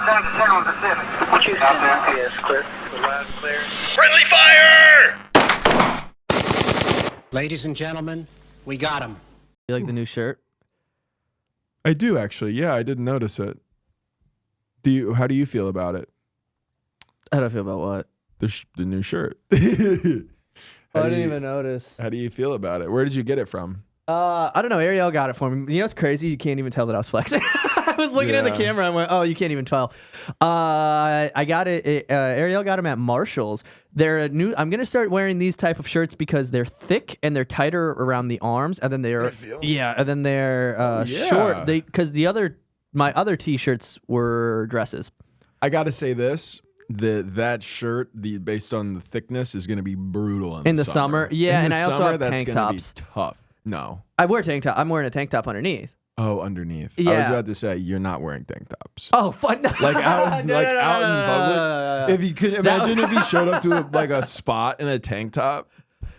Down to 7 Pacific. Out there. Yes, clear. Loud and clear. Friendly fire! Ladies and gentlemen, we got him. You like the new shirt? I do actually. Yeah, I didn't notice it. How do you feel about it? How do I feel about what? The new shirt. I didn't even notice. How do you feel about it? Where did you get it from? I don't know. Ariel got it for me. You know what's crazy? You can't even tell that I was flexing. I was looking at the camera and went, "Oh, you can't even tell." I got it. Ariel got them at Marshall's. They're new. I'm gonna start wearing these type of shirts because they're thick and they're tighter around the arms, and then they're short. Because my other t-shirts were dresses. I gotta say this. That shirt, based on the thickness, is gonna be brutal in the summer. Yeah, and I also have that's tank gonna tops. be tough. No, I wear tank top. I'm wearing a tank top underneath. Oh, underneath. Yeah. I was about to say you're not wearing tank tops. Oh, fun! Like out, out in public. If you could imagine if you showed up to a spot in a tank top,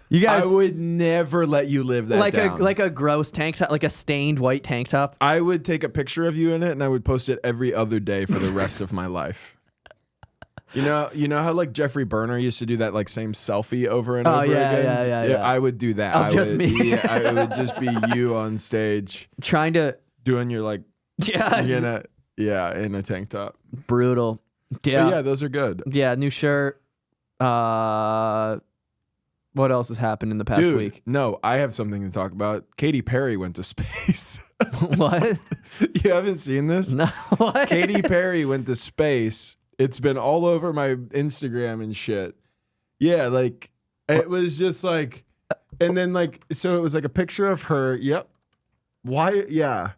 you guys, I would never let you live that down. Like a gross tank top, like a stained white tank top. I would take a picture of you in it and I would post it every other day for the rest of my life. You know how like Jeffrey Berner used to do that like same selfie over and over again? Yeah. I would do that. It would just be you on stage trying to doing your like in a tank top. Brutal. Yeah. But yeah, those are good. Yeah, new shirt. What else has happened in the past week? No, I have something to talk about. Katy Perry went to space. What? You haven't seen this? No. What? Katy Perry went to space. It's been all over my Instagram and shit. Yeah, like it was just like, and then like, so it was like a picture of her. Yep. Why? Yeah.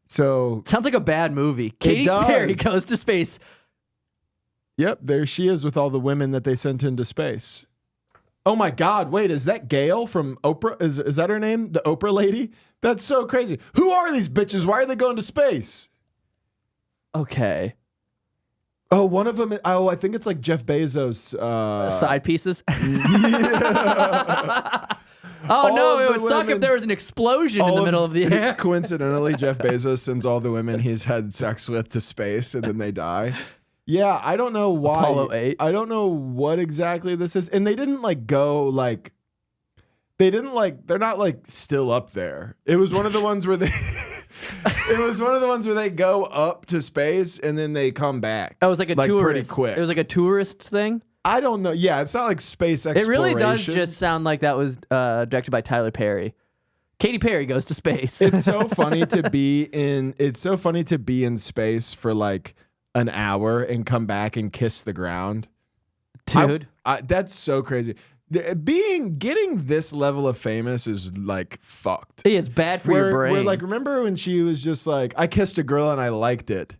So sounds like a bad movie. Katy Perry goes to space. Yep, there she is with all the women that they sent into space. Oh my God! Wait, is that Gail from Oprah? Is that her name? The Oprah lady? That's so crazy. Who are these bitches? Why are they going to space? Okay. Oh, one of them. Oh, I think it's like Jeff Bezos. Side pieces. Oh All no! It would the suck women- if there was an explosion in the middle of the air. Coincidentally, Jeff Bezos sends all the women he's had sex with to space, and then they die. Yeah, I don't know why. Apollo 8. I don't know what exactly this is, and they didn't like go like. They didn't like. They're not like still up there. It was one of the ones where they. It was one of the ones where they go up to space and then they come back. It was like a tourist. Pretty quick. It was like a tourist thing. I don't know. Yeah, it's not like space exploration. It really does just sound like that was directed by Tyler Perry. Katy Perry goes to space. It's so funny to be in. It's so funny to be in space for like an hour and come back and kiss the ground, dude. That's so crazy. Getting this level of famous is like fucked. It's bad for your brain. We're like, remember when she was just like, I kissed a girl and I liked it.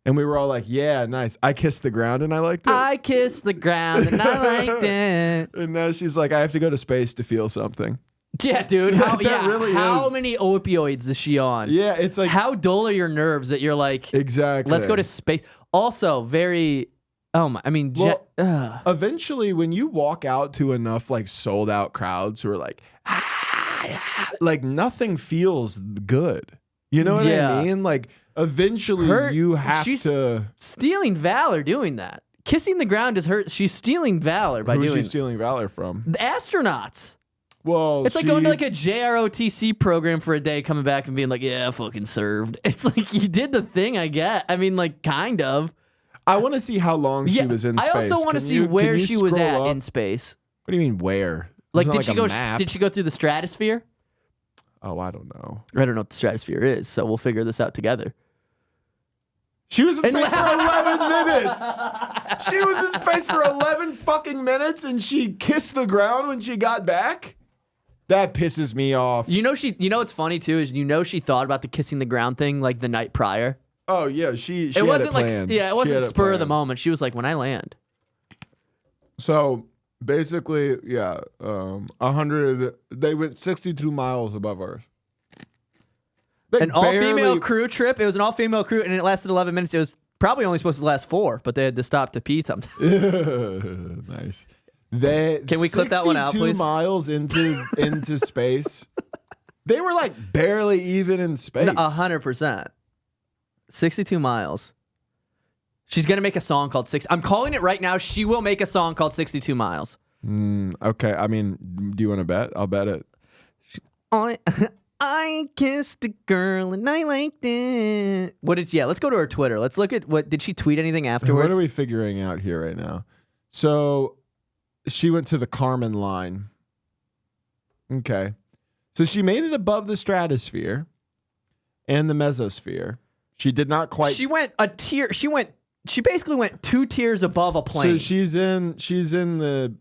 And we were all like, yeah, nice. I kissed the ground and I liked it. I kissed the ground and I liked it. And now she's like, I have to go to space to feel something. Yeah, dude. How is. many opioids is she on? Yeah, it's like, how dull are your nerves that you're like, exactly. Let's go to space. Also, very... Oh my! I mean, eventually, when you walk out to enough like sold out crowds who are like, like nothing feels good. You know what I mean? Like eventually, you have to stealing valor doing that. Kissing the ground is her. She's stealing valor by doing. Who's she stealing valor from? The astronauts. Well, it's like going to like a JROTC program for a day, coming back and being like, "Yeah, fucking served." It's like you did the thing, I get. I mean, like kind of. I want to see how long she was in space. I also want to see where she was at in space. What do you mean where? Like, did she go? Did she go through the stratosphere? Oh, I don't know. I don't know what the stratosphere is, so we'll figure this out together. She was in space for 11 minutes. She was in space for 11 fucking minutes, and she kissed the ground when she got back. That pisses me off. You know what's funny too is she thought about the kissing the ground thing like the night prior. Oh yeah, she it wasn't had it like planned. it wasn't spur of the moment. She was like, when I land. So basically, yeah, 100. They went 62 miles above Earth. An all-female crew trip. It was an all-female crew, and it lasted 11 minutes. It was probably only supposed to last 4, but they had to stop to pee something. Nice. Can we clip that one out, please? 62 miles into space. They were like barely even in space. 100%. 62 miles. She's gonna make a song called I'm calling it right now. She will make a song called 62 Miles. Okay. I mean, do you want to bet? I'll bet it. I kissed a girl and I liked it. Let's go to her Twitter. Let's look at did she tweet anything afterwards? What are we figuring out here right now? So she went to the Carmen line. Okay. So she made it above the stratosphere and the mesosphere. She did not quite. She went a tier. She basically went 2 tiers above a plane. So she's in the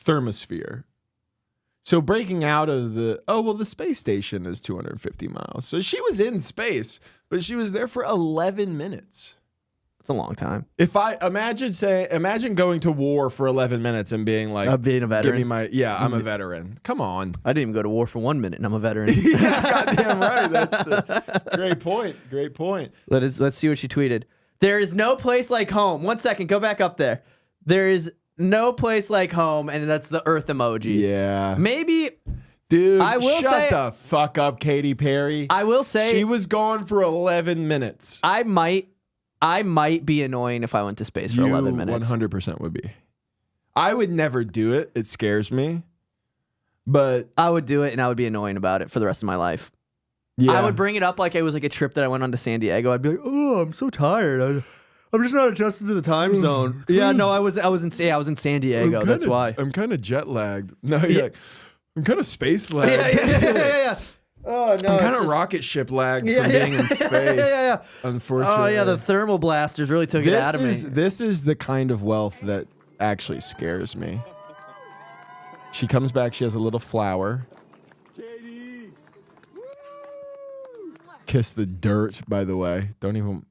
thermosphere. So breaking out of the space station is 250 miles. So she was in space, but she was there for 11 minutes. It's a long time. If I imagine going to war for 11 minutes and being like, being a veteran. Give me I'm a veteran. Come on. I didn't even go to war for 1 minute and I'm a veteran. Yeah, goddamn right. That's a great point. Great point. Let's see what she tweeted. There is no place like home. 1 second, go back up there. There is no place like home, and that's the Earth emoji. Yeah. Maybe, dude, I will shut the fuck up, Katy Perry. I will say she was gone for 11 minutes. I might be annoying if I went to space for 11 minutes. 100% would be. I would never do it. It scares me. But I would do it, and I would be annoying about it for the rest of my life. yeah. I would bring it up like it was like a trip that I went on to San Diego. I'd be like, "Oh, I'm so tired. I'm just not adjusted to the time zone." Yeah, no, I was in San Diego. That's why. I'm kind of jet lagged. No, you're like, I'm kind of space lagged. Yeah. Oh no, I'm kind of rocket ship lagged from being in space. Yeah. Unfortunately. Oh yeah, the thermal blasters really took it out of me. This is the kind of wealth that actually scares me. She comes back. She has a little flower. Katy. Kiss the dirt, by the way. Don't even.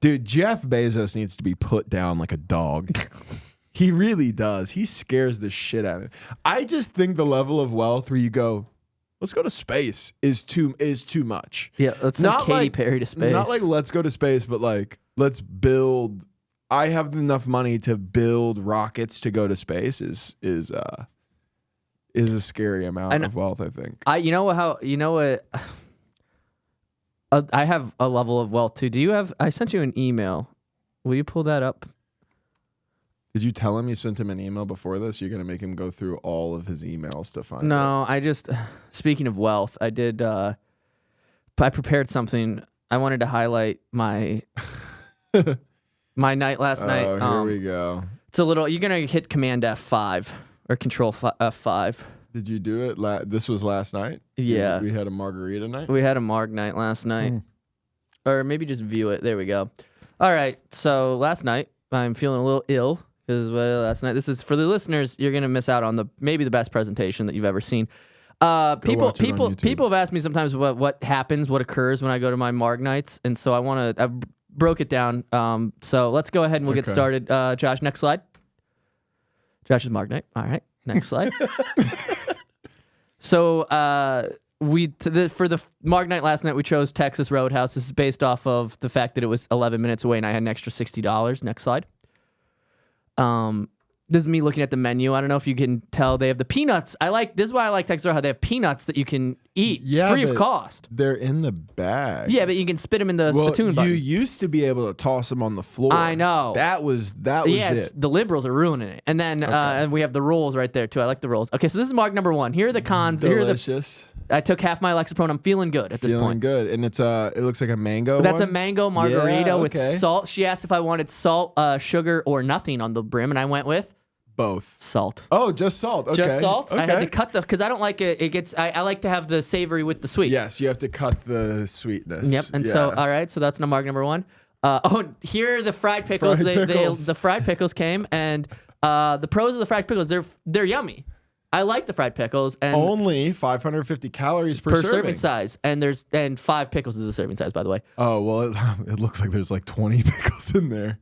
Dude, Jeff Bezos needs to be put down like a dog. He really does. He scares the shit out of me. I just think the level of wealth where you go, let's go to space is too much. Yeah, let's send Katy Perry to space. Not like let's go to space, but like let's build. I have enough money to build rockets to go to space is a scary amount of wealth, I think. I have a level of wealth too. Do you have? I sent you an email. Will you pull that up? Did you tell him you sent him an email before this? You're gonna make him go through all of his emails to find it. No, I just. Speaking of wealth, I did. I prepared something. I wanted to highlight my my night last night. Oh, here we go. It's a little. You're gonna hit Command F5 or Control F5. Did you do it? This was last night? Yeah. We had a margarita night? We had a marg night last night. Or maybe just view it. There we go. All right. So last night, I'm feeling a little ill. Because last night, this is for the listeners, you're going to miss out on maybe the best presentation that you've ever seen. People have asked me sometimes what happens, what occurs when I go to my marg nights. And so I broke it down. So let's go ahead and we'll get started. Josh, next slide. Josh's marg night. All right. Next slide. So for the marg night last night, we chose Texas Roadhouse. This is based off of the fact that it was 11 minutes away and I had an extra $60. Next slide. This is me looking at the menu. I don't know if you can tell they have the peanuts. This is why I like Texas Roadhouse. They have peanuts that you can eat free of cost. They're in the bag. Yeah, but you can spit them in the spittoon button. You used to be able to toss them on the floor. I know. That was it. The liberals are ruining it. And then and we have the rolls right there too. I like the rolls. Okay, so this is mark number 1. Here are the cons. Delicious. I took half my Lexapro. I'm feeling good at this point. Feeling good. And it looks like a mango That's one? a mango margarita with salt. She asked if I wanted salt, sugar, or nothing on the brim, and I went with both. Salt. Oh, just salt. Okay. Just salt. Okay. I had to cut because I don't like it. It gets. I like to have the savory with the sweet. Yes, you have to cut the sweetness. Yep. And so, all right. So that's mark number 1. Here are the fried pickles. The fried pickles came, and the pros of the fried pickles. They're yummy. I like the fried pickles, and only 550 calories per serving size, and 5 pickles is a serving size, by the way. Oh well, it looks like there's like 20 pickles in there.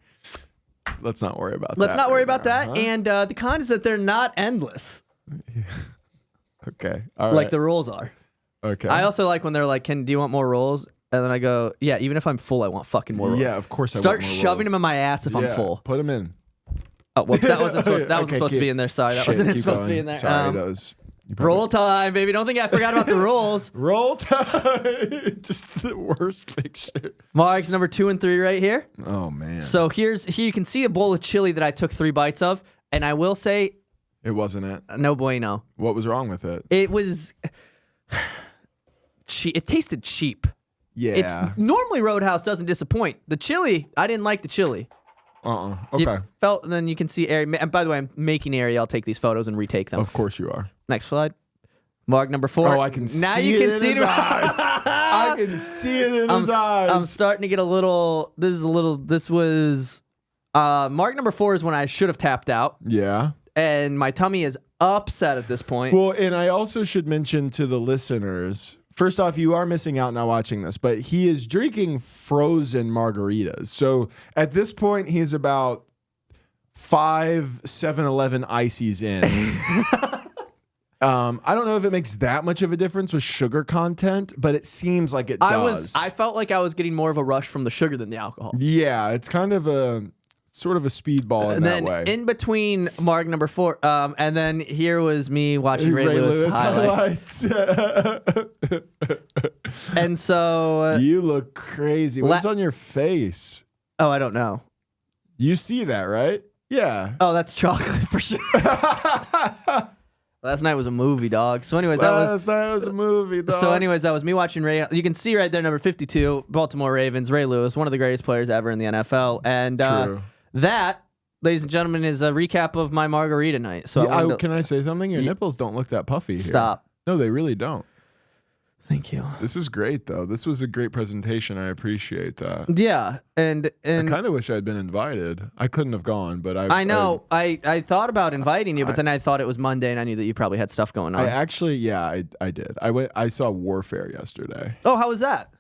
Let's not worry about that. Let's not worry about that. Huh? And the con is that they're not endless. Yeah. Okay. All right. Like the rolls are. Okay. I also like when they're like, do you want more rolls? And then I go, yeah, even if I'm full, I want fucking more rolls. Yeah, of course I want Start more rolls. shoving them in my ass if I'm full. Put them in. Oh, whoops, that wasn't supposed to be in there. Sorry, that wasn't supposed to be in there. Sorry, that was Roll time, baby. Don't think I forgot about the rolls. Roll time. Just the worst picture. Marks number 2 and 3 right here. Oh man. So here you can see a bowl of chili that I took 3 bites of, and I will say, it wasn't it. No bueno. What was wrong with it? It was. It tasted cheap. Yeah. It's normally Roadhouse doesn't disappoint. The chili, I didn't like the chili. Okay. It felt, and then you can see Ari. And by the way, I'm making Ari. I'll take these photos and retake them. Of course you are. Next slide. Mark number 4. Oh, I can now see you can it see in his eyes. I can see it in his eyes. I'm starting to get a little. This was mark number 4 is when I should have tapped out. Yeah. And my tummy is upset at this point. Well, and I also should mention to the listeners, first off, you are missing out not watching this, but he is drinking frozen margaritas. So at this point, he's about 5 7-Eleven ices in. I don't know if it makes that much of a difference with sugar content, but it seems like it does. I felt like I was getting more of a rush from the sugar than the alcohol. Yeah, it's kind of a sort of a speedball in that way. In between mark number 4, and then here was me watching Ray Lewis highlights. And so you look crazy. What's on your face? Oh, I don't know. You see that, right? Yeah. Oh, that's chocolate for sure. Last night was a movie, dog. So anyways, that was a movie, dog. So anyways, that was me watching Ray. You can see right there, number 52, Baltimore Ravens, Ray Lewis, one of the greatest players ever in the NFL. And True. That, ladies and gentlemen, is a recap of my margarita night. So yeah, can I say something? Your nipples don't look that puffy here. Stop. No, they really don't. Thank you. This is great, though. This was a great presentation. I appreciate that. Yeah, and I kind of wish I'd been invited. I couldn't have gone, but I know. I thought about inviting you, but then I thought it was Monday, and I knew that you probably had stuff going on. I did. I saw Warfare yesterday. Oh, how was that?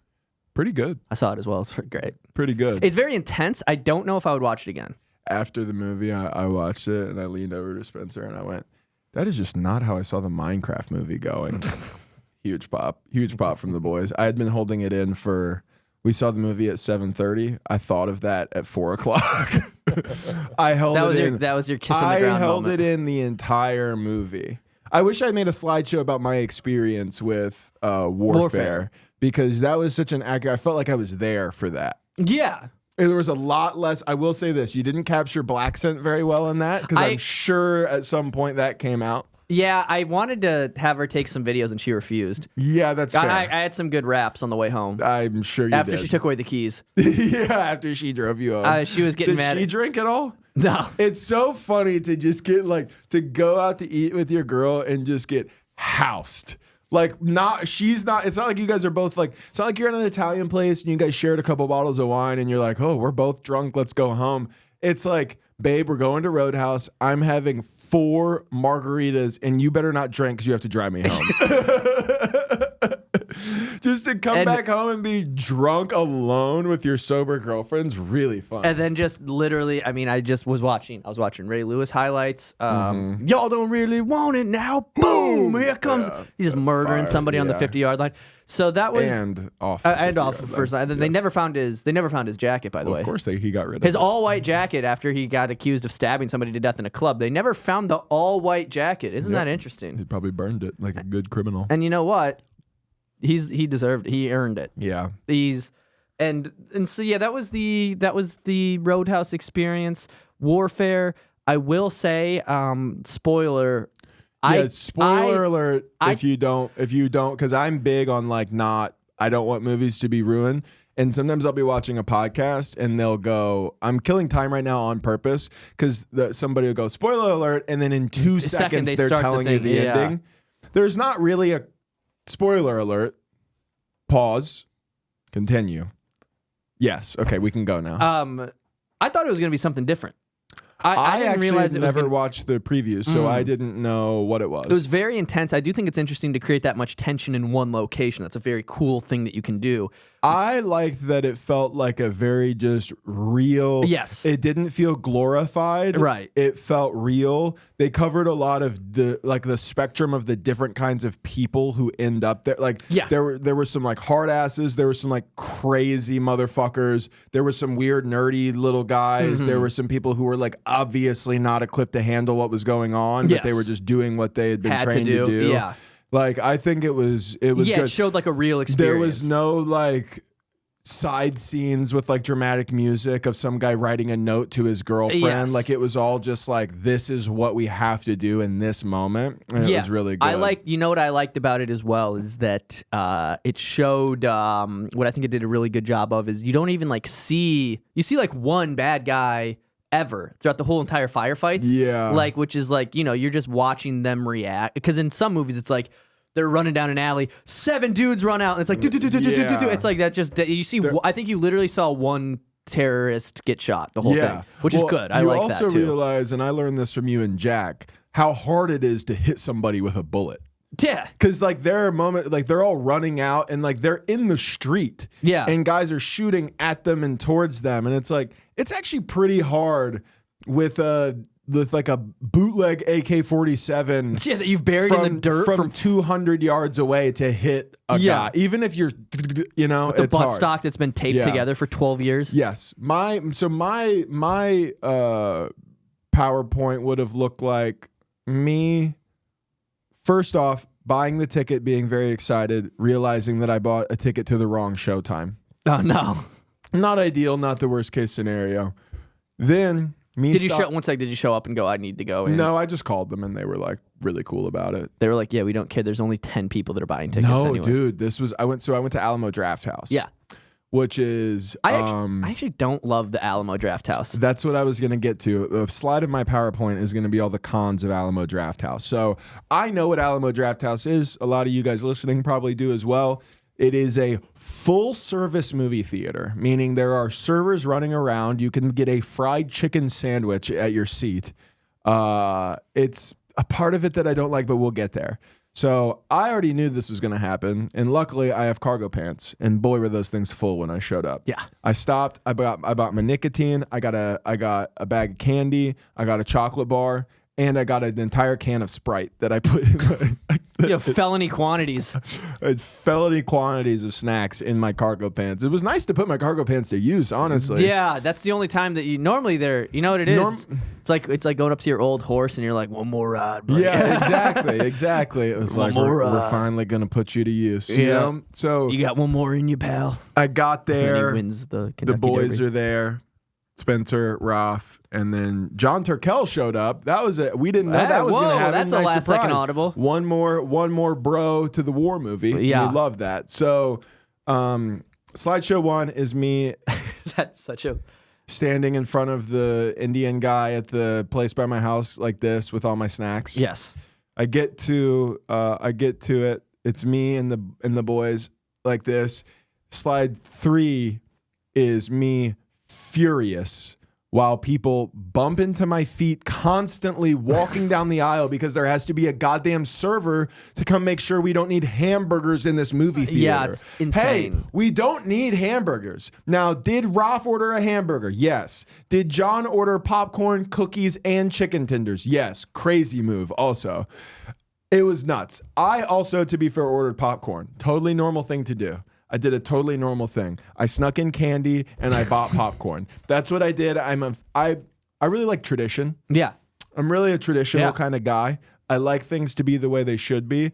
Pretty good. I saw it as well. It's great. Pretty good. It's very intense. I don't know if I would watch it again. After the movie, I watched it, and I leaned over to Spencer, and I went, that is just not how I saw the Minecraft movie going. Huge pop from the boys. I had been holding it in we saw the movie at 7:30. I thought of that at 4:00. I held it in. That was your kiss on the ground I held moment. it in the entire movie. I wish I made a slideshow about my experience with Warfare because that was such an accurate. I felt like I was there for that. Yeah. There was a lot less. I will say this: you didn't capture black scent very well in that because I'm sure at some point that came out. Yeah, I wanted to have her take some videos and she refused. Yeah, that's fair. I had some good raps on the way home. I'm sure you did. After she took away the keys. Yeah, after she drove you home. She was getting mad. Did she drink at all? No. It's so funny to just get to go out to eat with your girl and just get housed. It's not like you guys are both it's not like you're in an Italian place and you guys shared a couple bottles of wine and you're like, oh, we're both drunk, let's go home. It's like, babe, we're going to Roadhouse. I'm having 4 margaritas, and you better not drink because you have to drive me home. Just to come back home and be drunk alone with your sober girlfriend's really fun. And then just literally, I was watching Ray Lewis highlights. Y'all don't really want it now. Boom! Here comes. He's just murdering somebody on the 50-yard line. So that was off the first line. Then they never found his jacket, by the way. Of course he got rid of his it. all-white jacket after he got accused of stabbing somebody to death in a club. They never found the all-white jacket. Isn't that interesting? He probably burned it like a good criminal. And you know what? He deserved it. He earned it. Yeah. And so yeah, that was the Roadhouse Experience. Warfare. I will say, spoiler. Spoiler alert if you don't, because I'm big on I don't want movies to be ruined. And sometimes I'll be watching a podcast and they'll go, I'm killing time right now on purpose because somebody will go, spoiler alert. And then in 2 seconds, they're telling you the ending. There's not really a spoiler alert. Pause. Continue. Yes. Okay, we can go now. I thought it was going to be something different. I didn't actually realize never watched the previews, so I didn't know what it was. It was very intense. I do think it's interesting to create that much tension in one location. That's a very cool thing that you can do. I liked that it felt like a very just real. Yes. It didn't feel glorified. Right. It felt real. They covered a lot of the spectrum of the different kinds of people who end up there. There were some hard asses. There were some crazy motherfuckers. There were some weird nerdy little guys. There were some people who were obviously not equipped to handle what was going on, but they were just doing what they had been trained to do. Yeah. Like, I think it was good. It showed like a real experience. There was no like side scenes with like dramatic music of some guy writing a note to his girlfriend. Yes. Like, it was all just like, this is what we have to do in this moment. And it was really good. You know what I liked about it as well is that it showed what I think it did a really good job of is you don't even like see like one bad guy ever throughout the whole entire firefights. Yeah. Like, which is like, you're just watching them react. Because in some movies, it's like, they're running down an alley. 7 dudes run out, and it's like, it's like that. Just you see, I think you literally saw one terrorist get shot the whole thing, which is good. I like that too. You also realize, and I learned this from you and Jack, how hard it is to hit somebody with a bullet. Yeah, because like there are moments like they're all running out and like they're in the street. Yeah, and guys are shooting at them and towards them, and it's like it's actually pretty hard with like a bootleg AK-47 that you've buried in the dirt from 200 yards away to hit a guy, even if you're, the it's butt hard. stock that's been taped together for 12 years. Yes, my PowerPoint would have looked like me. First off, buying the ticket, being very excited, realizing that I bought a ticket to the wrong showtime. Oh no, not ideal, not the worst case scenario. Then. Did you show up and go, I need to go in? No, I just called them and they were like really cool about it. They were like, yeah, we don't care. There's only 10 people that are buying tickets. No, anyways. dude, I went to Alamo Draft House. Yeah. Which is I actually don't love the Alamo Draft House. That's what I was gonna get to. A slide of my PowerPoint is gonna be all the cons of Alamo Draft House. So I know what Alamo Draft House is. A lot of you guys listening probably do as well. It is a full-service movie theater, meaning there are servers running around. You can get a fried chicken sandwich at your seat. It's a part of it that I don't like, but we'll get there. So I already knew this was going to happen, and luckily I have cargo pants, and boy were those things full when I showed up. Yeah, I stopped. I bought my nicotine. I got a bag of candy. I got a chocolate bar. And I got an entire can of Sprite that I put in felony quantities. Felony quantities of snacks in my cargo pants. It was nice to put my cargo pants to use, honestly. Yeah, that's the only time that you normally you know what it is? It's like going up to your old horse and you're like, one more ride, buddy. Yeah, exactly. It was like, we're finally going to put you to use. You know? So you got one more in you, pal. I got there. And he wins the boys Derby. are there. Spencer, Roth, and then John Turkel showed up. That was it. We didn't know that was going to happen. That's nice a last surprise. second audible. One more bro to the war movie. Yeah, we love that. So, slideshow 1 is me. That's such a standing in front of the Indian guy at the place by my house like this with all my snacks. Yes, I get to it. It's me and the boys like this. Slide 3 is me furious while people bump into my feet constantly walking down the aisle because there has to be a goddamn server to come make sure we don't need hamburgers in this movie theater. Yeah, it's insane. Hey, we don't need hamburgers. Now, did Roth order a hamburger? Yes. Did John order popcorn, cookies, and chicken tenders? Yes. Crazy move also. It was nuts. I also, to be fair, ordered popcorn. Totally normal thing to do. I did a totally normal thing. I snuck in candy and I bought popcorn. That's what I did. I really like tradition. Yeah. I'm really a traditional kind of guy. I like things to be the way they should be.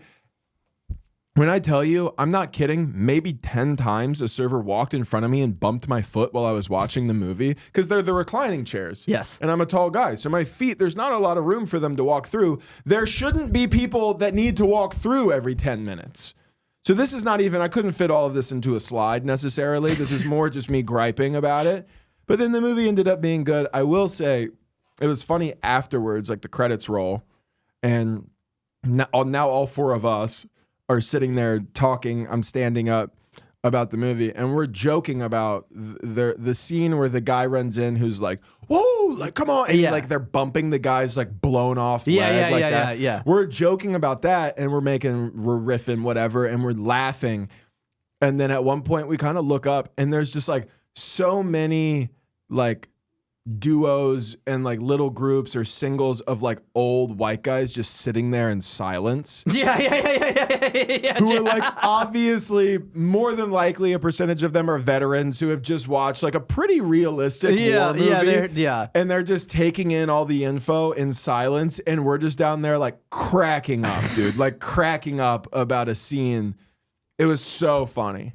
When I tell you, I'm not kidding, maybe 10 times a server walked in front of me and bumped my foot while I was watching the movie because they're the reclining chairs. Yes. And I'm a tall guy. So my feet, there's not a lot of room for them to walk through. There shouldn't be people that need to walk through every 10 minutes. So this is not even, I couldn't fit all of this into a slide necessarily. This is more just me griping about it. But then the movie ended up being good. I will say it was funny afterwards, like the credits roll. And now all 4 of us are sitting there talking. I'm standing up about the movie. And we're joking about the scene where the guy runs in who's like, whoa, like, come on. And like they're bumping the guy's like blown off leg like that. Yeah. We're joking about that and we're riffing, whatever, and we're laughing. And then at one point we kind of look up and there's just like so many like duos and like little groups or singles of like old white guys just sitting there in silence. Yeah. Who are like obviously more than likely a percentage of them are veterans who have just watched like a pretty realistic war movie. And they're just taking in all the info in silence, and we're just down there like cracking up, dude. Like cracking up about a scene. It was so funny.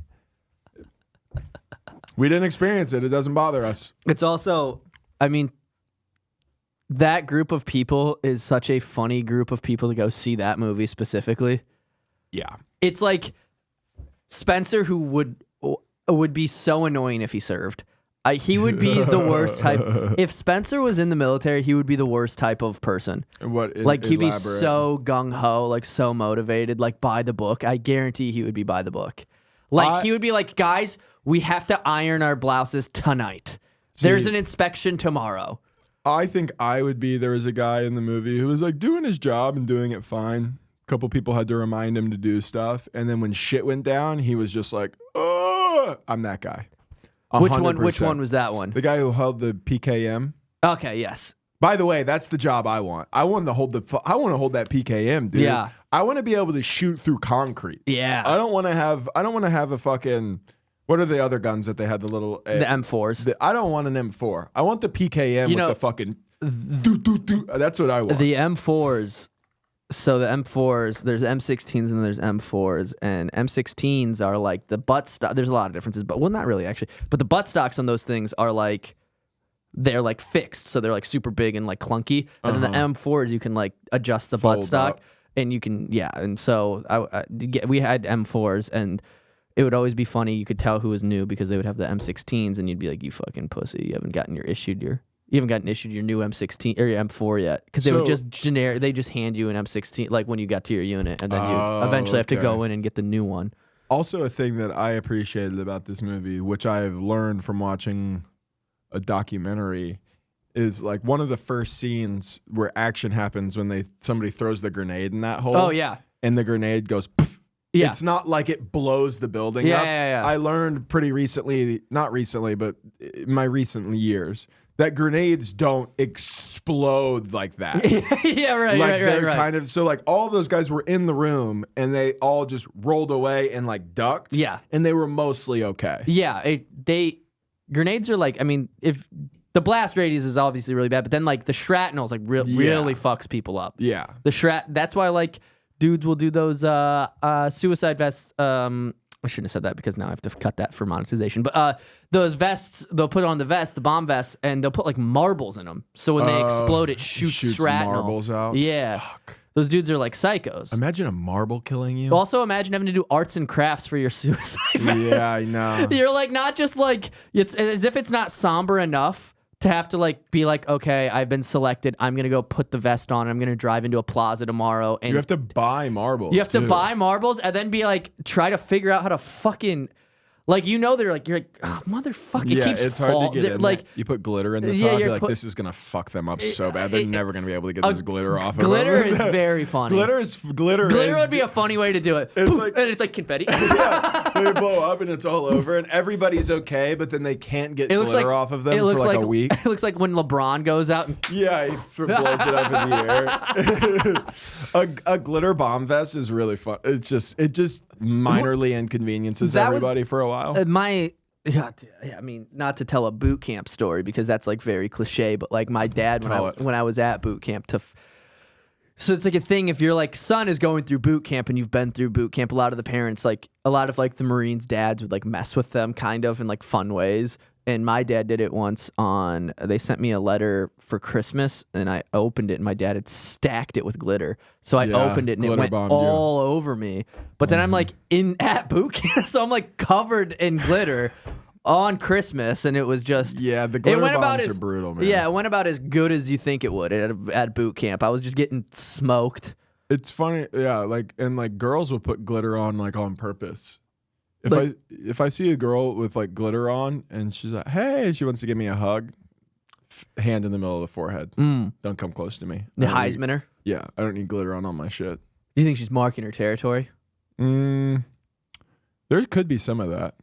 We didn't experience it. It doesn't bother us. It's also, I mean, that group of people is such a funny group of people to go see that movie specifically. Yeah. It's like Spencer, who would be so annoying if he served. He would be the worst type. If Spencer was in the military, he would be the worst type of person. He'd be so gung-ho, like so motivated, like by the book. I guarantee he would be by the book. Like he would be like, guys, we have to iron our blouses tonight. There's an inspection tomorrow. I think I would be. There was a guy in the movie who was like doing his job and doing it fine. A couple people had to remind him to do stuff. And then when shit went down, he was just like, oh, I'm that guy. 100%. Which one was that one? The guy who held the PKM. Okay, yes. By the way, that's the job I want. I want to hold that PKM, dude. Yeah. I want to be able to shoot through concrete. Yeah. I don't want to have a fucking, what are the other guns that they had, the little the M4s. I don't want an M4. I want the PKM with the fucking that's what I want. The M4s. So the M4s, there's M16s and there's M4s, and M16s are like the butt stock. There's a lot of differences, but well, not really actually. But the butt stocks on those things are like, they're like fixed, so they're like super big and like clunky. And then the M4s, you can like adjust the butt stock, up. And you can And so we had M4s, and it would always be funny. You could tell who was new because they would have the M16s, and you'd be like, "You fucking pussy! You haven't gotten issued your new M16 or your M4 yet," because they would just generic. They just hand you an M16 like when you got to your unit, and then you eventually have to go in and get the new one. Also, a thing that I appreciated about this movie, which I've learned from watching a documentary, is like one of the first scenes where action happens when somebody throws the grenade in that hole. Oh yeah, and the grenade goes. Poof. Yeah. It's not like it blows the building up. Yeah. I learned pretty recently, not recently, but in my recent years, that grenades don't explode like that. Yeah, right. Like right. kind of, so like all those guys were in the room and they all just rolled away and like ducked. Yeah. And they were mostly okay. Yeah. Grenades are like, I mean, if the blast radius is obviously really bad, but then like the shrapnel is like really fucks people up. Yeah. That's why like dudes will do those suicide vests. I shouldn't have said that because now I have to cut that for monetization. But those vests, they'll put on the vest, the bomb vest, and they'll put like marbles in them. So when they explode, it shoots shrapnel. Marbles out. Yeah. Fuck. Those dudes are like psychos. Imagine a marble killing you. Also, imagine having to do arts and crafts for your suicide vest. Yeah, I know. You're like not just like, it's as if it's not somber enough to have to like be like, okay, I've been selected. I'm gonna go put the vest on. I'm gonna drive into a plaza tomorrow, and you have to buy marbles. You have to buy marbles, and then be like, try to figure out how to fucking, like, you're like, oh, motherfucker. Yeah, it keeps it's hard to get in. Like, you put glitter in the top. You're like, this is gonna fuck them up so bad. They're never gonna be able to get this glitter off. Glitter is very funny. Glitter would be a funny way to do it. It's Poof, like, and it's like confetti. Yeah, they blow up and it's all over, and everybody's okay, but then they can't get glitter off of them for like a week. It looks like when LeBron goes out. Yeah, he blows it up in the air. A glitter bomb vest is really fun. It just minorly inconveniences everybody for a while. I mean, not to tell a boot camp story because that's like very cliche, but like my dad when I was at boot camp so it's like a thing if your like son is going through boot camp and you've been through boot camp, a lot of the parents, like a lot of like the Marines dads would like mess with them kind of in like fun ways. And my dad did it once they sent me a letter for Christmas and I opened it and my dad had stacked it with glitter. So I opened it and it went all over me. But then I'm like at boot camp, so I'm like covered in glitter on Christmas, and it was just the glitter bombs are brutal, man. Yeah, it went about as good as you think it would at boot camp. I was just getting smoked. It's funny, yeah. Like girls will put glitter on like on purpose. If I see a girl with like glitter on and she's like, hey, she wants to give me a hug, hand in the middle of the forehead. Don't come close to me. The Heismaner? Yeah, I don't need glitter on all my shit. Do you think she's marking her territory? There could be some of that.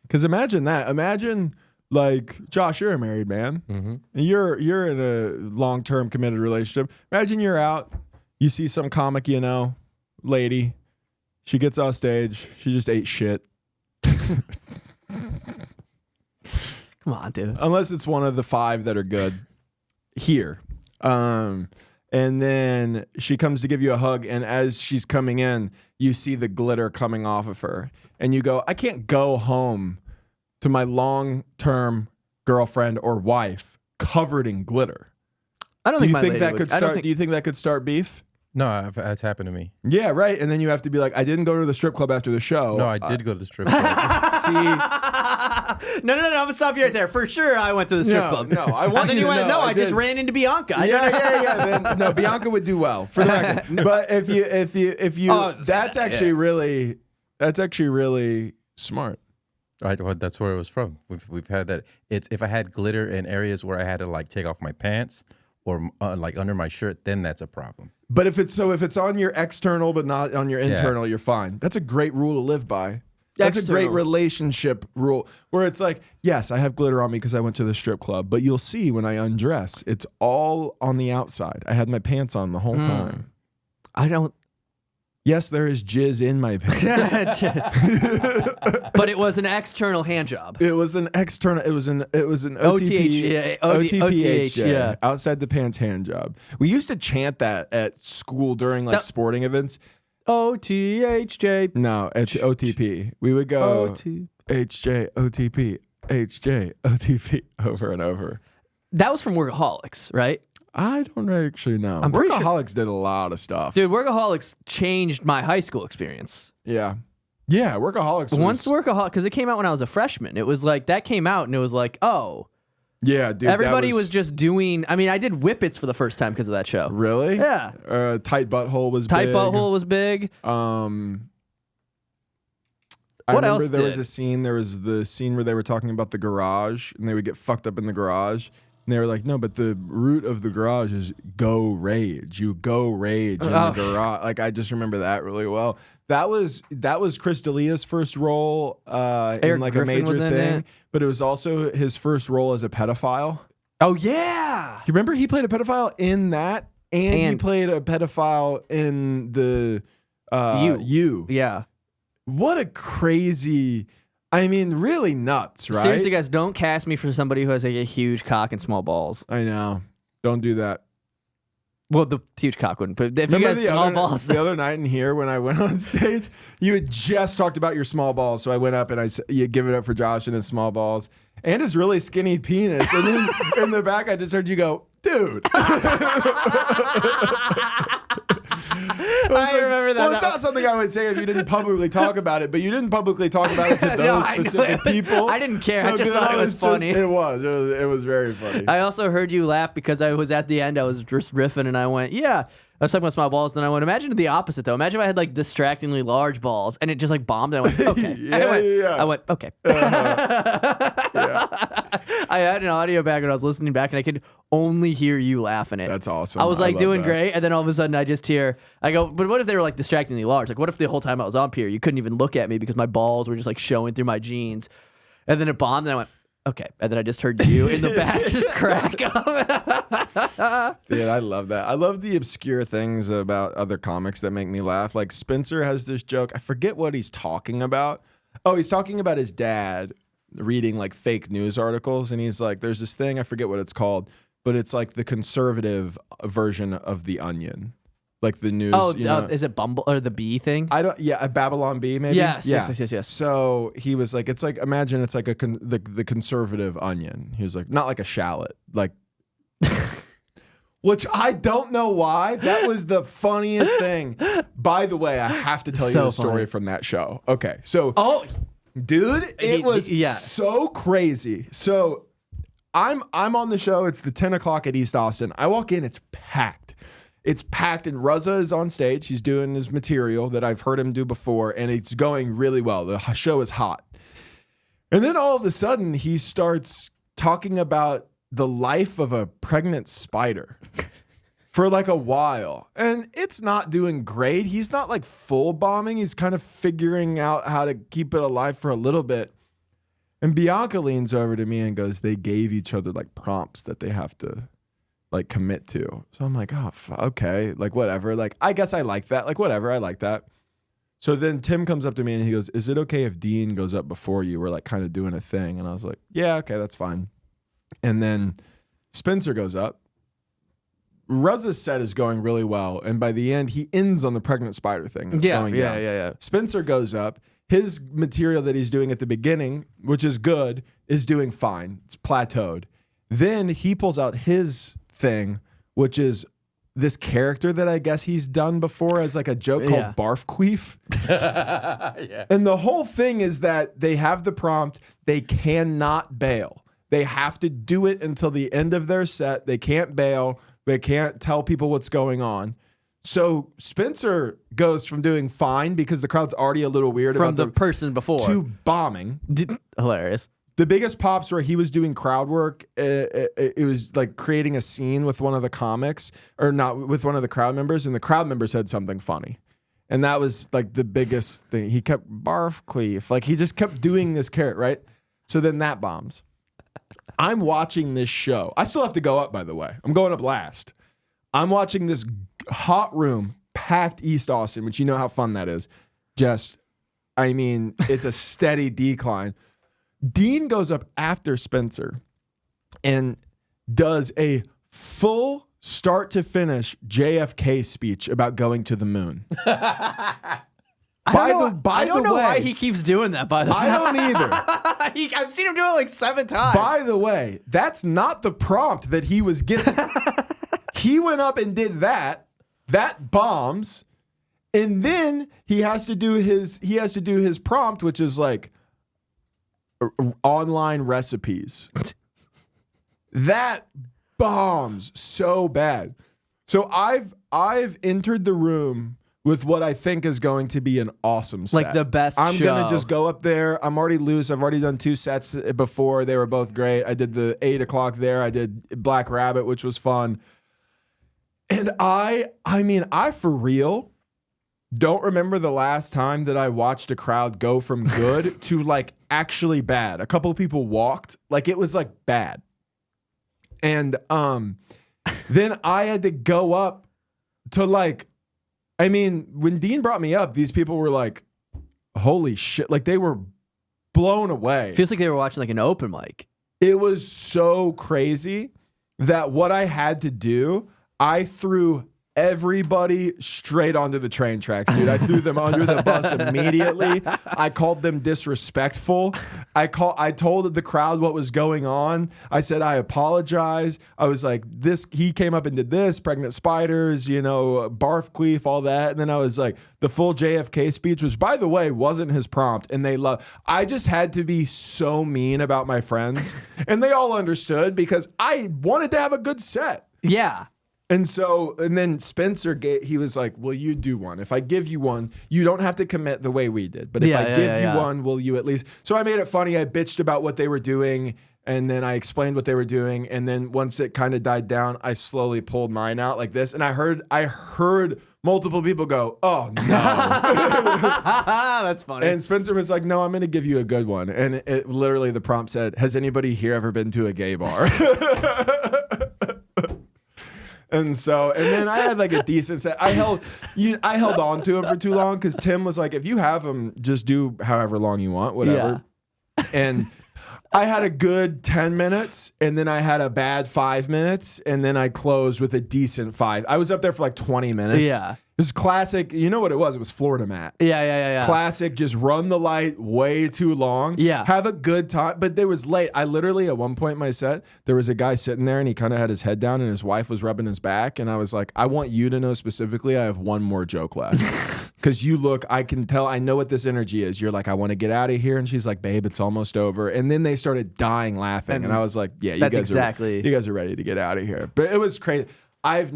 Because imagine that. Imagine Like, Josh, you're a married man. Mm-hmm. You're in a long-term committed relationship. Imagine you're out, you see some comic, lady, she gets off stage, she just ate shit. Come on, dude. Unless it's one of the 5 that are good here. And then she comes to give you a hug, and as she's coming in, you see the glitter coming off of her. And you go, I can't go home to my long-term girlfriend or wife covered in glitter. I don't Do think you my think lady that would- could I don't start? think- Do you think that could start beef? No, that's happened to me. Yeah, right. And then you have to be like, I didn't go to the strip club after the show. No, I did go to the strip club. See, No, I'm gonna stop you right there. For sure, I went to the strip club. no, I want And then you you to went, know no, I I just did. ran into Bianca. yeah. Man, no, Bianca would do well for the record. But if you, Oh, that's actually really smart. Well, that's where it was from. We've had that. It's if I had glitter in areas where I had to like take off my pants or like under my shirt, then that's a problem. But if it's on your external but not on your internal, you're fine. That's a great rule to live by. That's a great External. relationship rule where it's like, yes, I have glitter on me because I went to the strip club, but you'll see when I undress, it's all on the outside. I had my pants on the whole time. I don't. Yes, there is jizz in my pants. But it was an external hand job. It was an external. It was an OTP. OTH, OTPH, yeah. outside the pants hand job. We used to chant that at school during like sporting events. OTHJ. No, at OTP. We would go OT. HJ OTP HJ OTP over and over. That was from Workaholics, right? I don't actually know. I'm pretty sure- Workaholics did a lot of stuff. Dude, Workaholics changed my high school experience. Yeah. Workaholics. Once Workaholics, because it came out when I was a freshman. It was like, that came out and it was like, oh. Yeah, dude. Everybody was just doing, I mean, I did Whippets for the first time because of that show. Really? Yeah. Tight Butthole was Tight big. Butthole was big. I What remember else there was did? a scene. There was the scene where they were talking about the garage, and they would get fucked up in the garage. And they were like, no, but the root of the garage is go rage. You go rage in the garage. Like, I just remember that really well. That was Chris D'Elia's first role in like Griffin a major was in thing, it. but it was also his first role as a pedophile. Oh, yeah. You remember he played a pedophile in that, and he played a pedophile in the You. Yeah. What a crazy, I mean, really nuts, right? Seriously, guys, don't cast me for somebody who has like a huge cock and small balls. I know. Don't do that. Well, the huge cock wouldn't, but if you Remember guys small balls. the other night in here when I went on stage, you had just talked about your small balls. So I went up and I said, you give it up for Josh and his small balls and his really skinny penis. And then in the back, I just heard you go, dude. I remember that. Well, it's not something I would say if you didn't publicly talk about it, but you didn't publicly talk about it to those No, I knew specific it. people. I didn't care. I just then thought it was funny. It was very funny. I also heard you laugh because I was at the end. I was just riffing and I went, yeah. I was talking about small balls. Then I went, imagine the opposite though. Imagine if I had like distractingly large balls and it just like bombed. And I went, okay. Yeah. I went, okay. I had an audio back and I was listening back and I could only hear you laughing it. That's awesome. I was like love doing that. great. And then all of a sudden I just hear, I go, but what if they were like distractingly large? Like what if the whole time I was up here, you couldn't even look at me because my balls were just like showing through my jeans. And then it bombed and I went, okay. And then I just heard you in the back just crack up. Dude, I love that. I love the obscure things about other comics that make me laugh. Like Spencer has this joke. I forget what he's talking about. Oh, he's talking about his dad reading like fake news articles. And he's like, there's this thing, I forget what it's called, but it's like the conservative version of The Onion. Like the news. Oh, you know? is it Bumble or the bee thing? I don't. Yeah, a Babylon Bee, maybe. Yes, yeah. yes. So he was like, it's like imagine it's like the conservative onion. He was like, not like a shallot, like, which I don't know why. That was the funniest thing. By the way, I have to tell you So the story funny. from that show. Okay, so Oh, dude, it was yeah. so crazy. So I'm on the show. It's the 10 o'clock at East Austin. I walk in, it's packed. It's packed, and Ruzza is on stage. He's doing his material that I've heard him do before, and it's going really well. The show is hot. And then all of a sudden, he starts talking about the life of a pregnant spider for like a while. And it's not doing great. He's not like full bombing. He's kind of figuring out how to keep it alive for a little bit. And Bianca leans over to me and goes, they gave each other like prompts that they have to like commit to. So I'm like, oh, okay, like whatever. Like, I guess I like that. Like, whatever, I like that. So then Tim comes up to me and he goes, is it okay if Dean goes up before you? We're like kind of doing a thing. And I was like, yeah, okay, that's fine. And then Spencer goes up. Ruzz's set is going really well. And by the end, he ends on the pregnant spider thing. It's going down. Yeah. Spencer goes up. His material that he's doing at the beginning, which is good, is doing fine. It's plateaued. Then he pulls out his thing, which is this character that I guess he's done before as like a joke called Barf Queef. Yeah. And the whole thing is that they have the prompt, they cannot bail. They have to do it until the end of their set. They can't bail. They can't tell people what's going on. So Spencer goes from doing fine because the crowd's already a little weird from about the person before to bombing. Hilarious. The biggest pops where he was doing crowd work, it was like creating a scene with one of the comics, or not with one of the crowd members, and the crowd member said something funny. And that was like the biggest thing. He kept barf queef. Like he just kept doing this carrot, right? So then that bombs. I'm watching this show. I still have to go up, by the way. I'm going up last. I'm watching this hot room, packed East Austin, which you know how fun that is. Just, I mean, it's a steady decline. Dean goes up after Spencer and does a full start to finish JFK speech about going to the moon. I don't know why he keeps doing that, by the way. I don't either. I've seen him do it like 7 times. By the way, that's not the prompt that he was given. He went up and did that. That bombs. And then he has to do his prompt, which is like online recipes. That bombs so bad. So I've entered the room with what I think is going to be an awesome set. Like the best I'm show. going to just go up there. I'm already loose. I've already done 2 sets before. They were both great. I did the 8 o'clock there. I did Black Rabbit, which was fun. And I mean, I for real don't remember the last time that I watched a crowd go from good to like actually bad. A couple of people walked. Like it was like bad. And then I had to go up to like, I mean, when Dean brought me up, these people were like, holy shit. Like they were blown away. Feels like they were watching like an open mic. It was so crazy that what I had to do, I threw everybody straight onto the train tracks, dude. I threw them under the bus immediately. I called them disrespectful. I told the crowd what was going on. I said, I apologize. I was like, he came up and did this, pregnant spiders, barf queef, all that. And then I was like, the full JFK speech, which by the way, wasn't his prompt. And I just had to be so mean about my friends. And they all understood because I wanted to have a good set. Yeah. And then Spencer, he was like, well, you do one. If I give you one, you don't have to commit the way we did. But if I give you one, will you at least? So I made it funny. I bitched about what they were doing. And then I explained what they were doing. And then once it kind of died down, I slowly pulled mine out like this. And I heard multiple people go, oh, no. That's funny. And Spencer was like, no, I'm going to give you a good one. And it literally, the prompt said, has anybody here ever been to a gay bar? And then I had like a decent set. I held on to him for too long because Tim was like, if you have him, just do however long you want, whatever. Yeah. And I had a good 10 minutes and then I had a bad 5 minutes and then I closed with a decent 5. I was up there for like 20 minutes. Yeah. It was classic. You know what it was? It was Florida Matt. Yeah. Classic. Just run the light way too long. Yeah. Have a good time. But there was late. I literally, at one point in my set, there was a guy sitting there and he kind of had his head down and his wife was rubbing his back. And I was like, I want you to know specifically, I have one more joke left. Because I can tell, I know what this energy is. You're like, I want to get out of here. And she's like, babe, it's almost over. And then they started dying laughing. And I was like, yeah, you guys are ready to get out of here. But it was crazy. I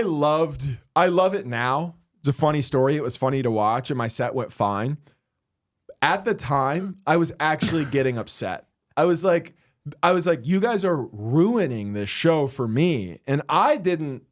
love it now. It's a funny story. It was funny to watch and my set went fine. At the time, I was actually getting upset. I was like, you guys are ruining this show for me. And I didn't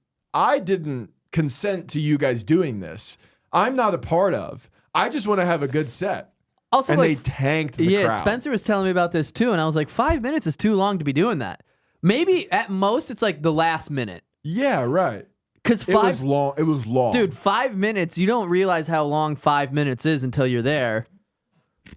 consent to you guys doing this. I'm not a part of. I just want to have a good set. Also, and like, they tanked the yeah, crowd. Spencer was telling me about this too, and I was like, 5 minutes is too long to be doing that. Maybe at most it's like the last minute. Yeah, right. Because It was long. It was long. dude, 5 minutes, you don't realize how long 5 minutes is until you're there.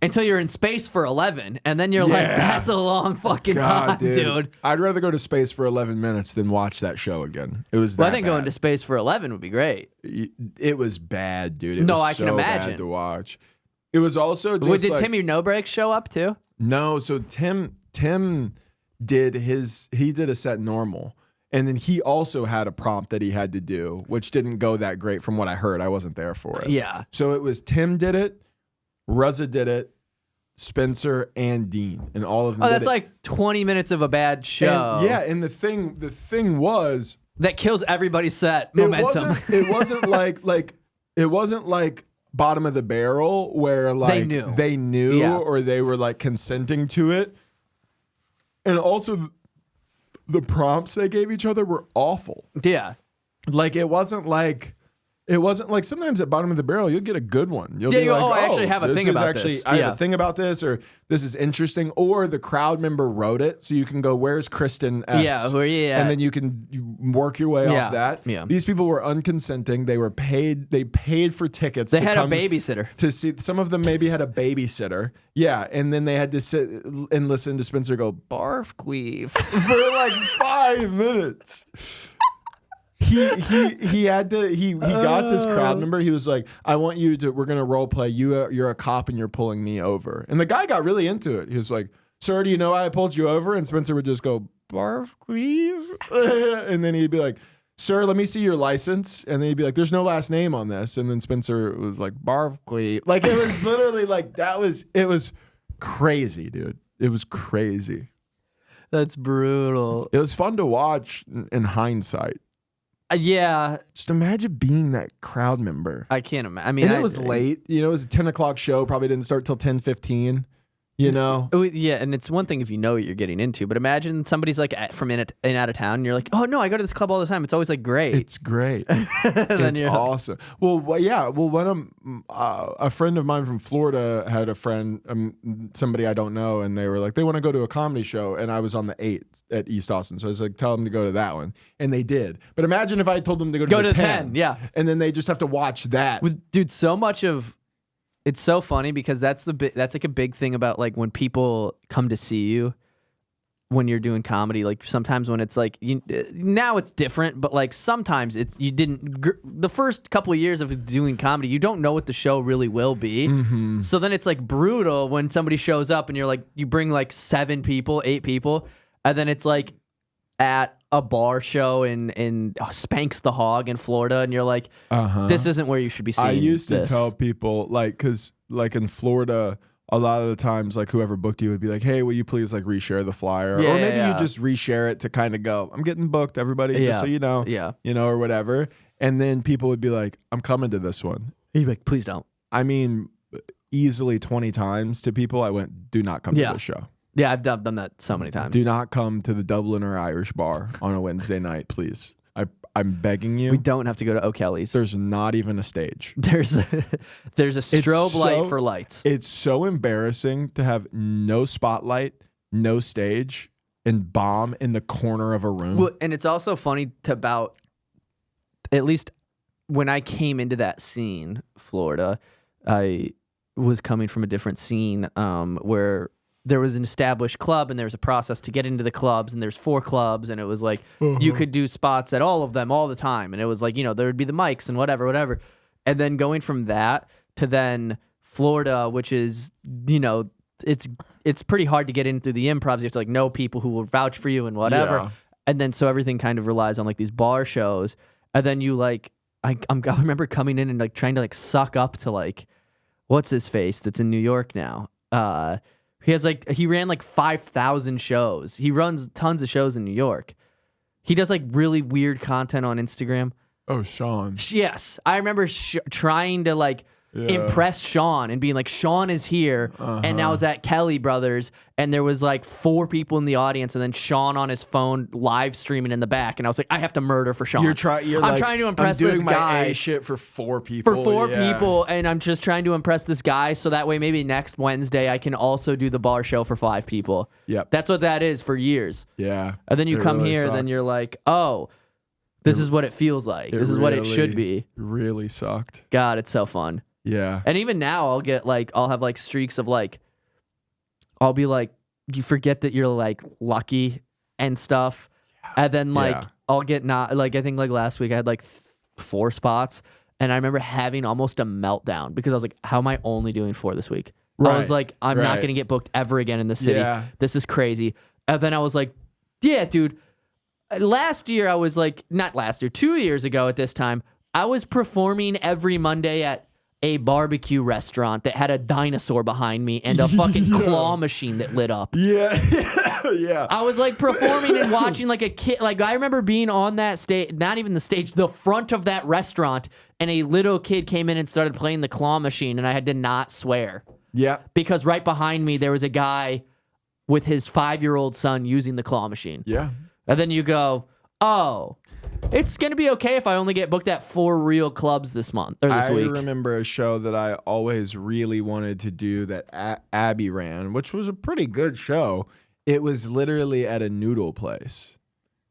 Until you're in space for 11, and then you're like, that's a long fucking time, dude. I'd rather go to space for 11 minutes than watch that show again. It was that Well, I think bad. going to space for 11 would be great. It was bad, dude. It No, was I can so imagine. bad to watch. It was also just Did like, Timmy No Break show up too? no. So Tim did he did a set normal, and then he also had a prompt that he had to do, which didn't go that great from what I heard. I wasn't there for it. Yeah. So it was Tim did it, Ruzza did it, Spencer and Dean, and all of them. Oh, did that's it. like 20 minutes of a bad show. And, yeah, and the thing was, That kills everybody's set momentum. It wasn't like bottom of the barrel where like they knew Yeah. or they were like consenting to it. And also the prompts they gave each other were awful. Yeah. Like it wasn't like sometimes at bottom of the barrel you'll get a good one. You'll Yeah, be you go, like, "Oh, I actually have a this thing is about actually, this." I have Yeah. a thing about this, or this is interesting, or the crowd member wrote it, so you can go, "Where's Kristen S?" Yeah, where you at? And then you can work your way Yeah, off that. yeah. These people were unconsenting. They were paid. They paid for tickets. They to had a come babysitter. to see. Some of them maybe had a babysitter. Yeah, and then they had to sit and listen to Spencer go barf queef for like 5 minutes. He got this crowd member. He was like, "I want you to. We're gonna role play. You're a cop and you're pulling me over." And the guy got really into it. He was like, "Sir, do you know I pulled you over?" And Spencer would just go barf queef, and then he'd be like, "Sir, let me see your license." And then he'd be like, "There's no last name on this." And then Spencer was like, barf queef. Like it was literally like it was crazy, dude. It was crazy. That's brutal. It was fun to watch in hindsight. Yeah, Just imagine being that crowd member. I can't imagine. I mean, And it was late. You know, it was a 10 o'clock show. Probably didn't start till 10:15. You know? Yeah, and it's one thing if you know what you're getting into, but imagine somebody's like from in and out of town, and you're like, "Oh no, I go to this club all the time. It's always like great." It's great. Then It's you're- awesome. Well, yeah. Well, when a friend of mine from Florida had a friend, somebody I don't know, and they were like, they want to go to a comedy show, and I was on the 8 at East Austin, so I was like, tell them to go to that one, and they did. But imagine if I told them to go to the 10, yeah. and then they just have to watch that. Dude, so much of it's so funny because that's like a big thing about like when people come to see you when you're doing comedy. Like sometimes when it's like now it's different, but like sometimes it's the first couple of years of doing comedy, you don't know what the show really will be. Mm-hmm. So then it's like brutal when somebody shows up and you're like, you bring like 7 people, 8 people, and then it's like at a bar show in Spanks the Hog in Florida, and you're like, this isn't where you should be seeing I used to this. tell people, like, because like in Florida, a lot of the times, like whoever booked you would be like, "Hey, will you please like reshare the flyer?" Yeah, or maybe yeah. you just reshare it to kind of go, "I'm getting booked, everybody, just Yeah. so you know." Yeah. You know, or whatever. And then people would be like, "I'm coming to this one." You'd be like, please don't. I mean, easily 20 times to people I went, "Do not come Yeah. to this show. Yeah, I've done that so many times. Do not come to the Dublin or Irish bar on a Wednesday night, please. I'm begging you." We don't have to go to O'Kelly's. There's not even a stage. There's a strobe light for lights. It's so embarrassing to have no spotlight, no stage, and bomb in the corner of a room. Well, and it's also funny at least when I came into that scene, Florida, I was coming from a different scene where there was an established club and there was a process to get into the clubs, and there's 4 clubs, and it was like you could do spots at all of them all the time, and it was like, there would be the mics and whatever. And then going from that to then Florida, which is, it's pretty hard to get in through the improvs. You have to like know people who will vouch for you and whatever. Yeah. And then so everything kind of relies on like these bar shows. And then you like, I remember coming in and like trying to like suck up to like, what's his face that's in New York now? He ran like 5,000 shows. He runs tons of shows in New York. He does like really weird content on Instagram. Oh, Sean. Yes. I remember trying to like impress Sean and being like, Sean is here. And I was at Kelly Brothers and there was like 4 people in the audience and then Sean on his phone live streaming in the back. And I was like, I have to murder for Sean. I'm trying to impress I'm this doing guy. my A shit for 4 people. For 4 people, and I'm just trying to impress this guy so that way maybe next Wednesday I can also do the bar show for 5 people. Yep. That's what that is for years. Yeah. And then you It come really here and then sucked. you're like, oh, this is what it feels like. This is what it should be. Really sucked. God, it's so fun. Yeah. And even now I'll have like streaks of like, I'll be like, you forget that you're like lucky and stuff. And then like, Yeah. I'll get not like, I think like last week I had like 4 spots and I remember having almost a meltdown because I was like, how am I only doing 4 this week? I was Right. like, I'm not Right. going to get booked ever again in this city. Yeah. This is crazy. And then I was like, yeah, dude, last year I was like, not last year, 2 years ago at this time, I was performing every Monday at a barbecue restaurant that had a dinosaur behind me and a fucking claw machine that lit up. Yeah. Yeah. I was like performing and watching like a kid. Like I remember being on that stage, not even the stage, the front of that restaurant, and a little kid came in and started playing the claw machine, and I had to not swear Yeah. because right behind me there was a guy with his 5-year-old son using the claw machine. Yeah. And then you go, oh, it's going to be okay if I only get booked at 4 real clubs this month or this week. I remember a show that I always really wanted to do that Abby ran, which was a pretty good show. It was literally at a noodle place.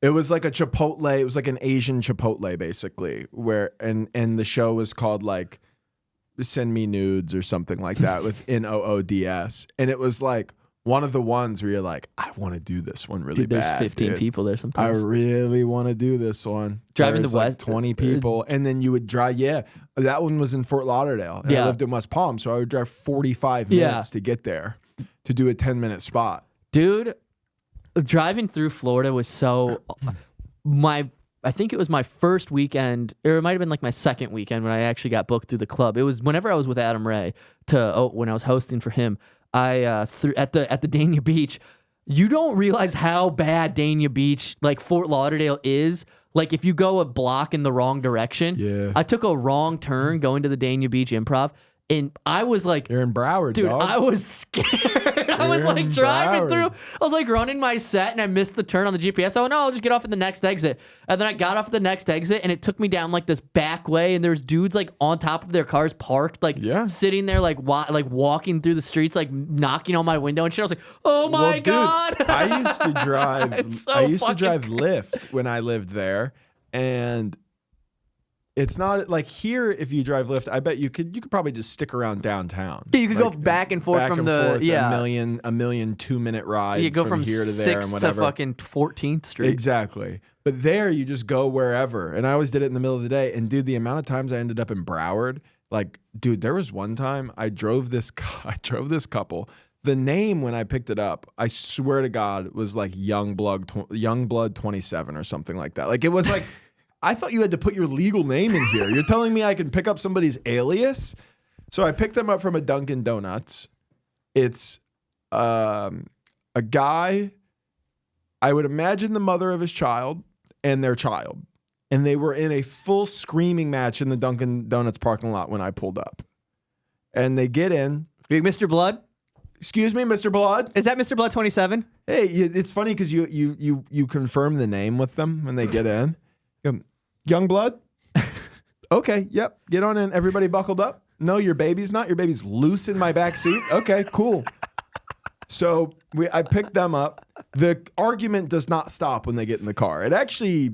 It was like a Chipotle. It was like an Asian Chipotle, basically, where and the show was called like "Send Me Nudes" or something like that with NOODS, and it was like one of the ones where you're like, I want to do this one really Dude, there's bad. 15 dude. people there I sometimes. really want to do this one. Driving There's to like West- 20 people, and then you would drive. Yeah, that one was in Fort Lauderdale. And Yeah. I lived in West Palm, so I would drive 45 Yeah. minutes to get there to do a 10-minute spot. Dude, driving through Florida was so I think it was my first weekend, or it might have been like my second weekend when I actually got booked through the club. It was whenever I was with Adam Ray when I was hosting for him. I through at the Dania Beach. You don't realize how bad Dania Beach, like Fort Lauderdale, is. Like if you go a block in the wrong direction. Yeah. I took a wrong turn going to the Dania Beach Improv, and I was like, You're in Broward, dude, dog. I was scared. I was You're like in driving Broward. through. I was like running my set and I missed the turn on the GPS. I went, no, I'll just get off at the next exit. And then I got off at the next exit and it took me down like this back way. And there's dudes like on top of their cars parked, like Yeah. sitting there, like walking through the streets, like knocking on my window and shit. I was like, oh my Well, dude, God. I used to drive. It's so I used to fucking drive Lyft when I lived there, and it's not like here. If you drive Lyft, I bet you could probably just stick around downtown. Yeah, you could go Like, back and forth back from and the- forth, yeah. a million 2-minute rides. You go from here to there 6th and to whatever. fucking 14th Street. Exactly. But there you just go wherever. And I always did it in the middle of the day. And dude, the amount of times I ended up in Broward, like, dude, there was one time I drove this couple. The name when I picked it up, I swear to God, was like Youngblood 27 or something like that. Like it was like, I thought you had to put your legal name in here. You're telling me I can pick up somebody's alias? So I picked them up from a Dunkin' Donuts. It's a guy, I would imagine the mother of his child and their child. And they were in a full screaming match in the Dunkin' Donuts parking lot when I pulled up. And they get in. Mr. Blood? Excuse me, Mr. Blood. Is that Mr. Blood 27? Hey, it's funny because you confirm the name with them when they get in. Young Blood? Okay, yep. Get on in. Everybody buckled up? No, your baby's not. Your baby's loose in my back seat. Okay, cool. So I picked them up. The argument does not stop when they get in the car. It actually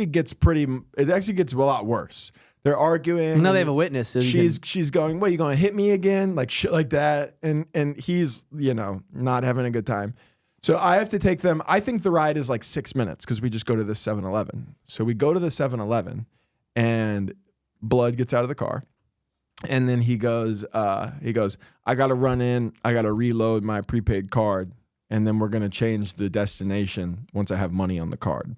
gets a lot worse. They're arguing. No, they have a witness. So you She's going, "What, you going to hit me again?" Like shit like that. And he's, not having a good time. So I have to take them. I think the ride is like 6 minutes because we just go to the 7-Eleven. So we go to the 7-Eleven and Blood gets out of the car. And then he goes, I got to run in. I got to reload my prepaid card. And then we're going to change the destination once I have money on the card.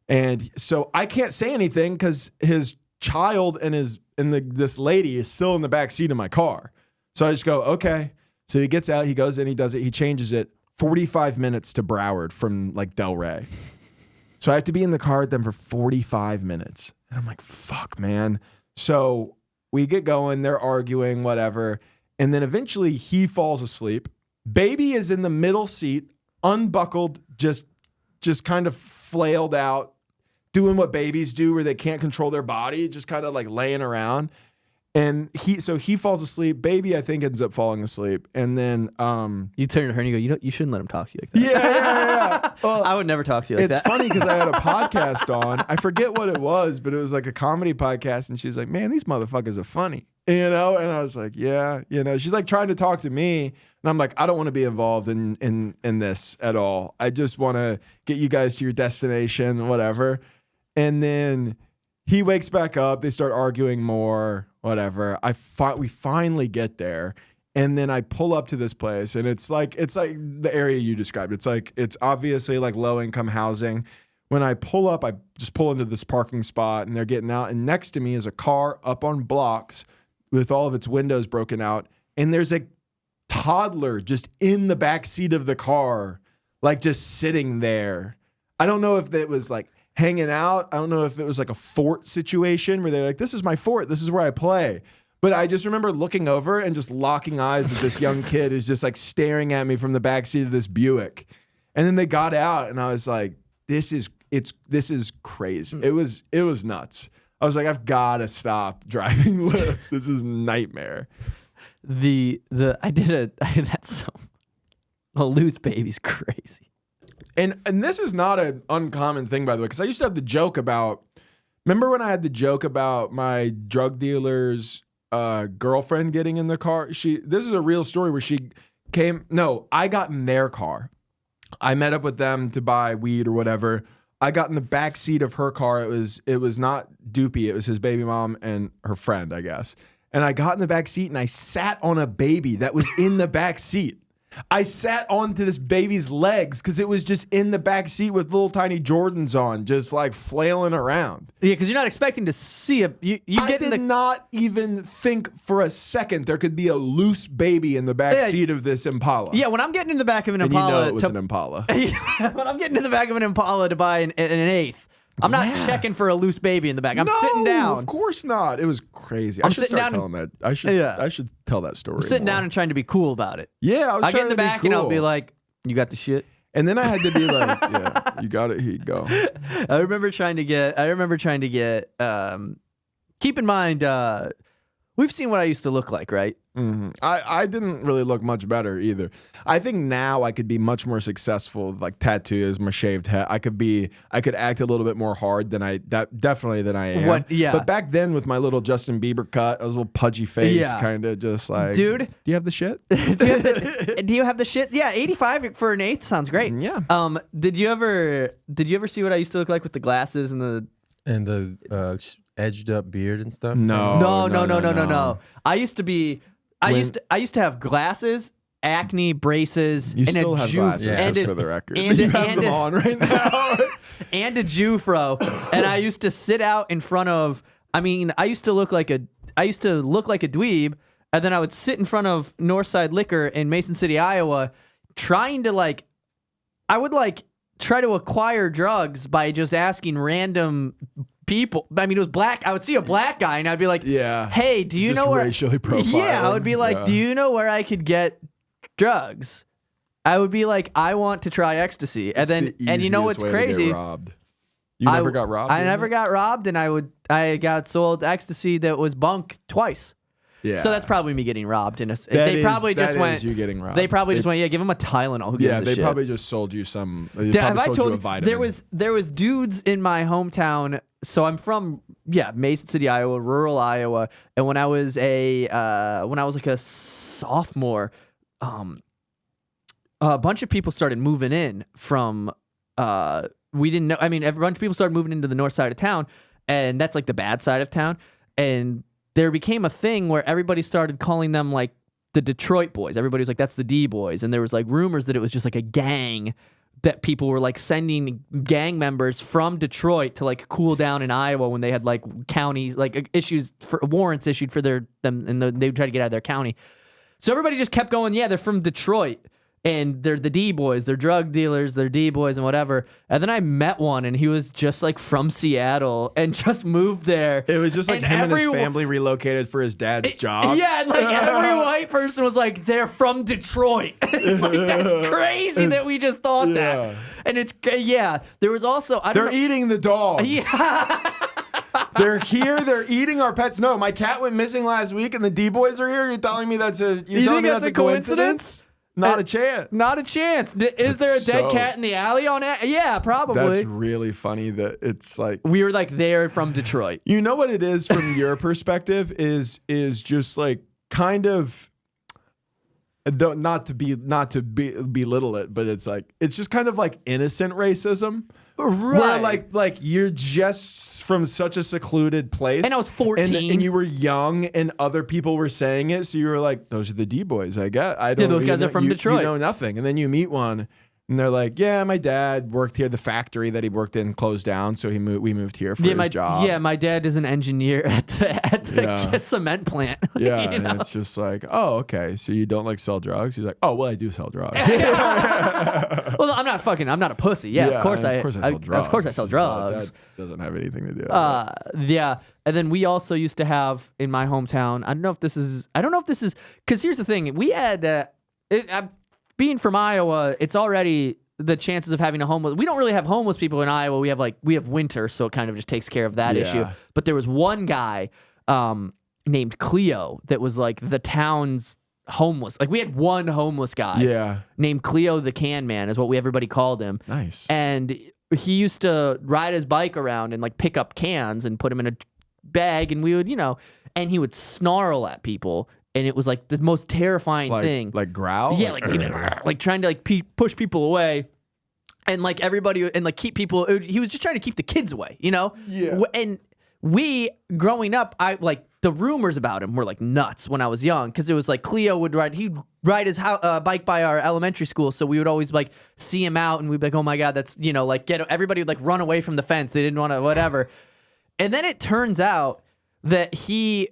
And so I can't say anything because his child and this lady is still in the back seat of my car. So I just go, okay. So he gets out, he goes in, he does it, he changes it. 45 minutes to Broward from like Delray. So I have to be in the car with them for 45 minutes. And I'm like, fuck, man. So we get going, they're arguing, whatever. And then eventually he falls asleep. Baby is in the middle seat, unbuckled, just kind of flailed out, doing what babies do where they can't control their body, just kind of like laying around. And he falls asleep. Baby, I think, ends up falling asleep. And then you turn to her and you go, you shouldn't let him talk to you like that. Yeah. Well, I would never talk to you like that. it's funny because I had a podcast on. I forget what it was, but it was like a comedy podcast. And she's like, man, these motherfuckers are funny. And I was like, yeah. She's like trying to talk to me. And I'm like, I don't want to be involved in this at all. I just want to get you guys to your destination, whatever. And then he wakes back up. They start arguing more, whatever. We finally get there. And then I pull up to this place, and it's like the area you described. It's obviously like low income housing. When I pull up, I just pull into this parking spot, and they're getting out. And next to me is a car up on blocks with all of its windows broken out. And there's a toddler just in the back seat of the car, like just sitting there. I don't know if it was like hanging out. I don't know if it was like a fort situation where they're like, this is my fort. This is where I play. But I just remember looking over and just locking eyes with this young kid who's just like staring at me from the backseat of this Buick. And then they got out and I was like, this is crazy. It was nuts. I was like, I've got to stop driving Lyft. This is nightmare. That's a loose baby's crazy. And this is not an uncommon thing, by the way, because I used to have the joke about, remember when I had the joke about my drug dealer's girlfriend getting in the car? This is a real story where I got in their car. I met up with them to buy weed or whatever. I got in the back seat of her car. It was not Doopy. It was his baby mom and her friend, I guess. And I got in the back seat and I sat on a baby that was in the back seat. I sat onto this baby's legs because it was just in the back seat with little tiny Jordans on, just like flailing around. Yeah, because you're not expecting to see I did not even think for a second there could be a loose baby in the back seat of this Impala. Yeah, when I'm getting in the back of an Impala, and you know it was an Impala. When I'm getting in the back of an Impala to buy an eighth, I'm not checking for a loose baby in the back. I'm sitting down. Of course not. It was crazy. I should start telling that. I should tell that story. I'm sitting down and trying to be cool about it. Yeah, I get in the back and I'll be like, "You got the shit." And then I had to be like, "Yeah, you got it. Here you go." I remember trying to get. Keep in mind, we've seen what I used to look like, right? Mm-hmm. I didn't really look much better either. I think now I could be much more successful with like tattoos, my shaved head. I could act a little bit more hard than I am. But back then with my little Justin Bieber cut, I was a little pudgy face, kind of just like, dude, do you have the shit? Do you have the shit? Yeah, 85 for an eighth sounds great. Yeah. Did you ever see what I used to look like with the glasses and the edged up beard and stuff? No. I used to have glasses, acne, braces, you and still a have glasses, just for the record. You have them on right now. And a Jufro. And I used to sit out in front of. I used to look like a dweeb, and then I would sit in front of Northside Liquor in Mason City, Iowa, trying to try to acquire drugs by just asking random people. I mean, it was black. I would see a black guy and I'd be like, hey, do you know where racially profiling? Yeah, I would be like, do you know where I could get drugs? I would be like, I want to try ecstasy. And you know what's crazy? Robbed. You never got robbed? I never got robbed, and I got sold ecstasy that was bunk twice. Yeah. So that's probably me getting robbed. You getting robbed. They probably just went, give him a Tylenol. Who gives a shit? Probably just sold you some. They probably sold you a vitamin. There was dudes in my hometown. So I'm from Mason City, Iowa, rural Iowa, and when I was like a sophomore, a bunch of people started moving in from. We didn't know. I mean, a bunch of people started moving into the north side of town, and that's like the bad side of town, and there became a thing where everybody started calling them like the Detroit boys. Everybody was like, that's the D boys. And there was like rumors that it was just like a gang that people were like sending gang members from Detroit to like cool down in Iowa when they had like counties, like issues for warrants issued for them and they would try to get out of their county. So everybody just kept going, yeah, they're from Detroit. and they're the D boys, they're drug dealers, they're D boys and whatever. And then I met one, and he was just like from Seattle and just moved there. It was just like him and his family relocated for his dad's job. Yeah, and like every white person was like, they're from Detroit. It's like, that's crazy that we just thought that. And it's, there was also, They're eating the dogs. Yeah. They're here. They're eating our pets. No, my cat went missing last week, and the D boys are here. You're telling me that's a coincidence? Not a chance. Not a chance. Is there a dead cat in the alley on it? Yeah, probably. That's really funny that it's like we were like they're from Detroit. You know what it is from your perspective is just like kind of not to belittle it, but it's like it's just kind of like innocent racism. Right. Where like you're just from such a secluded place. And I was 14. And you were young and other people were saying it. So you were like, those are the D boys, I guess. I don't those guys are from Detroit. You know nothing. And then you meet one and they're like, yeah, my dad worked here. The factory that he worked in closed down. So we moved here for his job. Yeah, my dad is an engineer at the cement plant. Yeah, and it's just like, oh, okay. So you don't like sell drugs? He's like, oh, well, I do sell drugs. Well, I'm not a pussy. Yeah, of course I sell drugs. Of course I sell drugs. That doesn't have anything to do with it. Yeah. And then we also used to have in my hometown, I don't know if this is, because here's the thing. We had, being from Iowa, it's already the chances of having we don't really have homeless people in Iowa. We have winter, so it kind of just takes care of that issue. But there was one guy named Cleo that was like the town's homeless. Like we had one homeless guy named Cleo the Can Man is what everybody called him. Nice. And he used to ride his bike around and like pick up cans and put them in a bag, and we would, and he would snarl at people. And it was like the most terrifying thing. Like growl? Yeah, like trying to like push people away. And like everybody, and like keep people, he was just trying to keep the kids away, Yeah. And we, growing up, the rumors about him were like nuts when I was young. Cause it was like Cleo he'd ride his bike by our elementary school. So we would always like see him out and we'd be like, oh my God, that's, everybody would like run away from the fence. They didn't want to, whatever. And then it turns out that he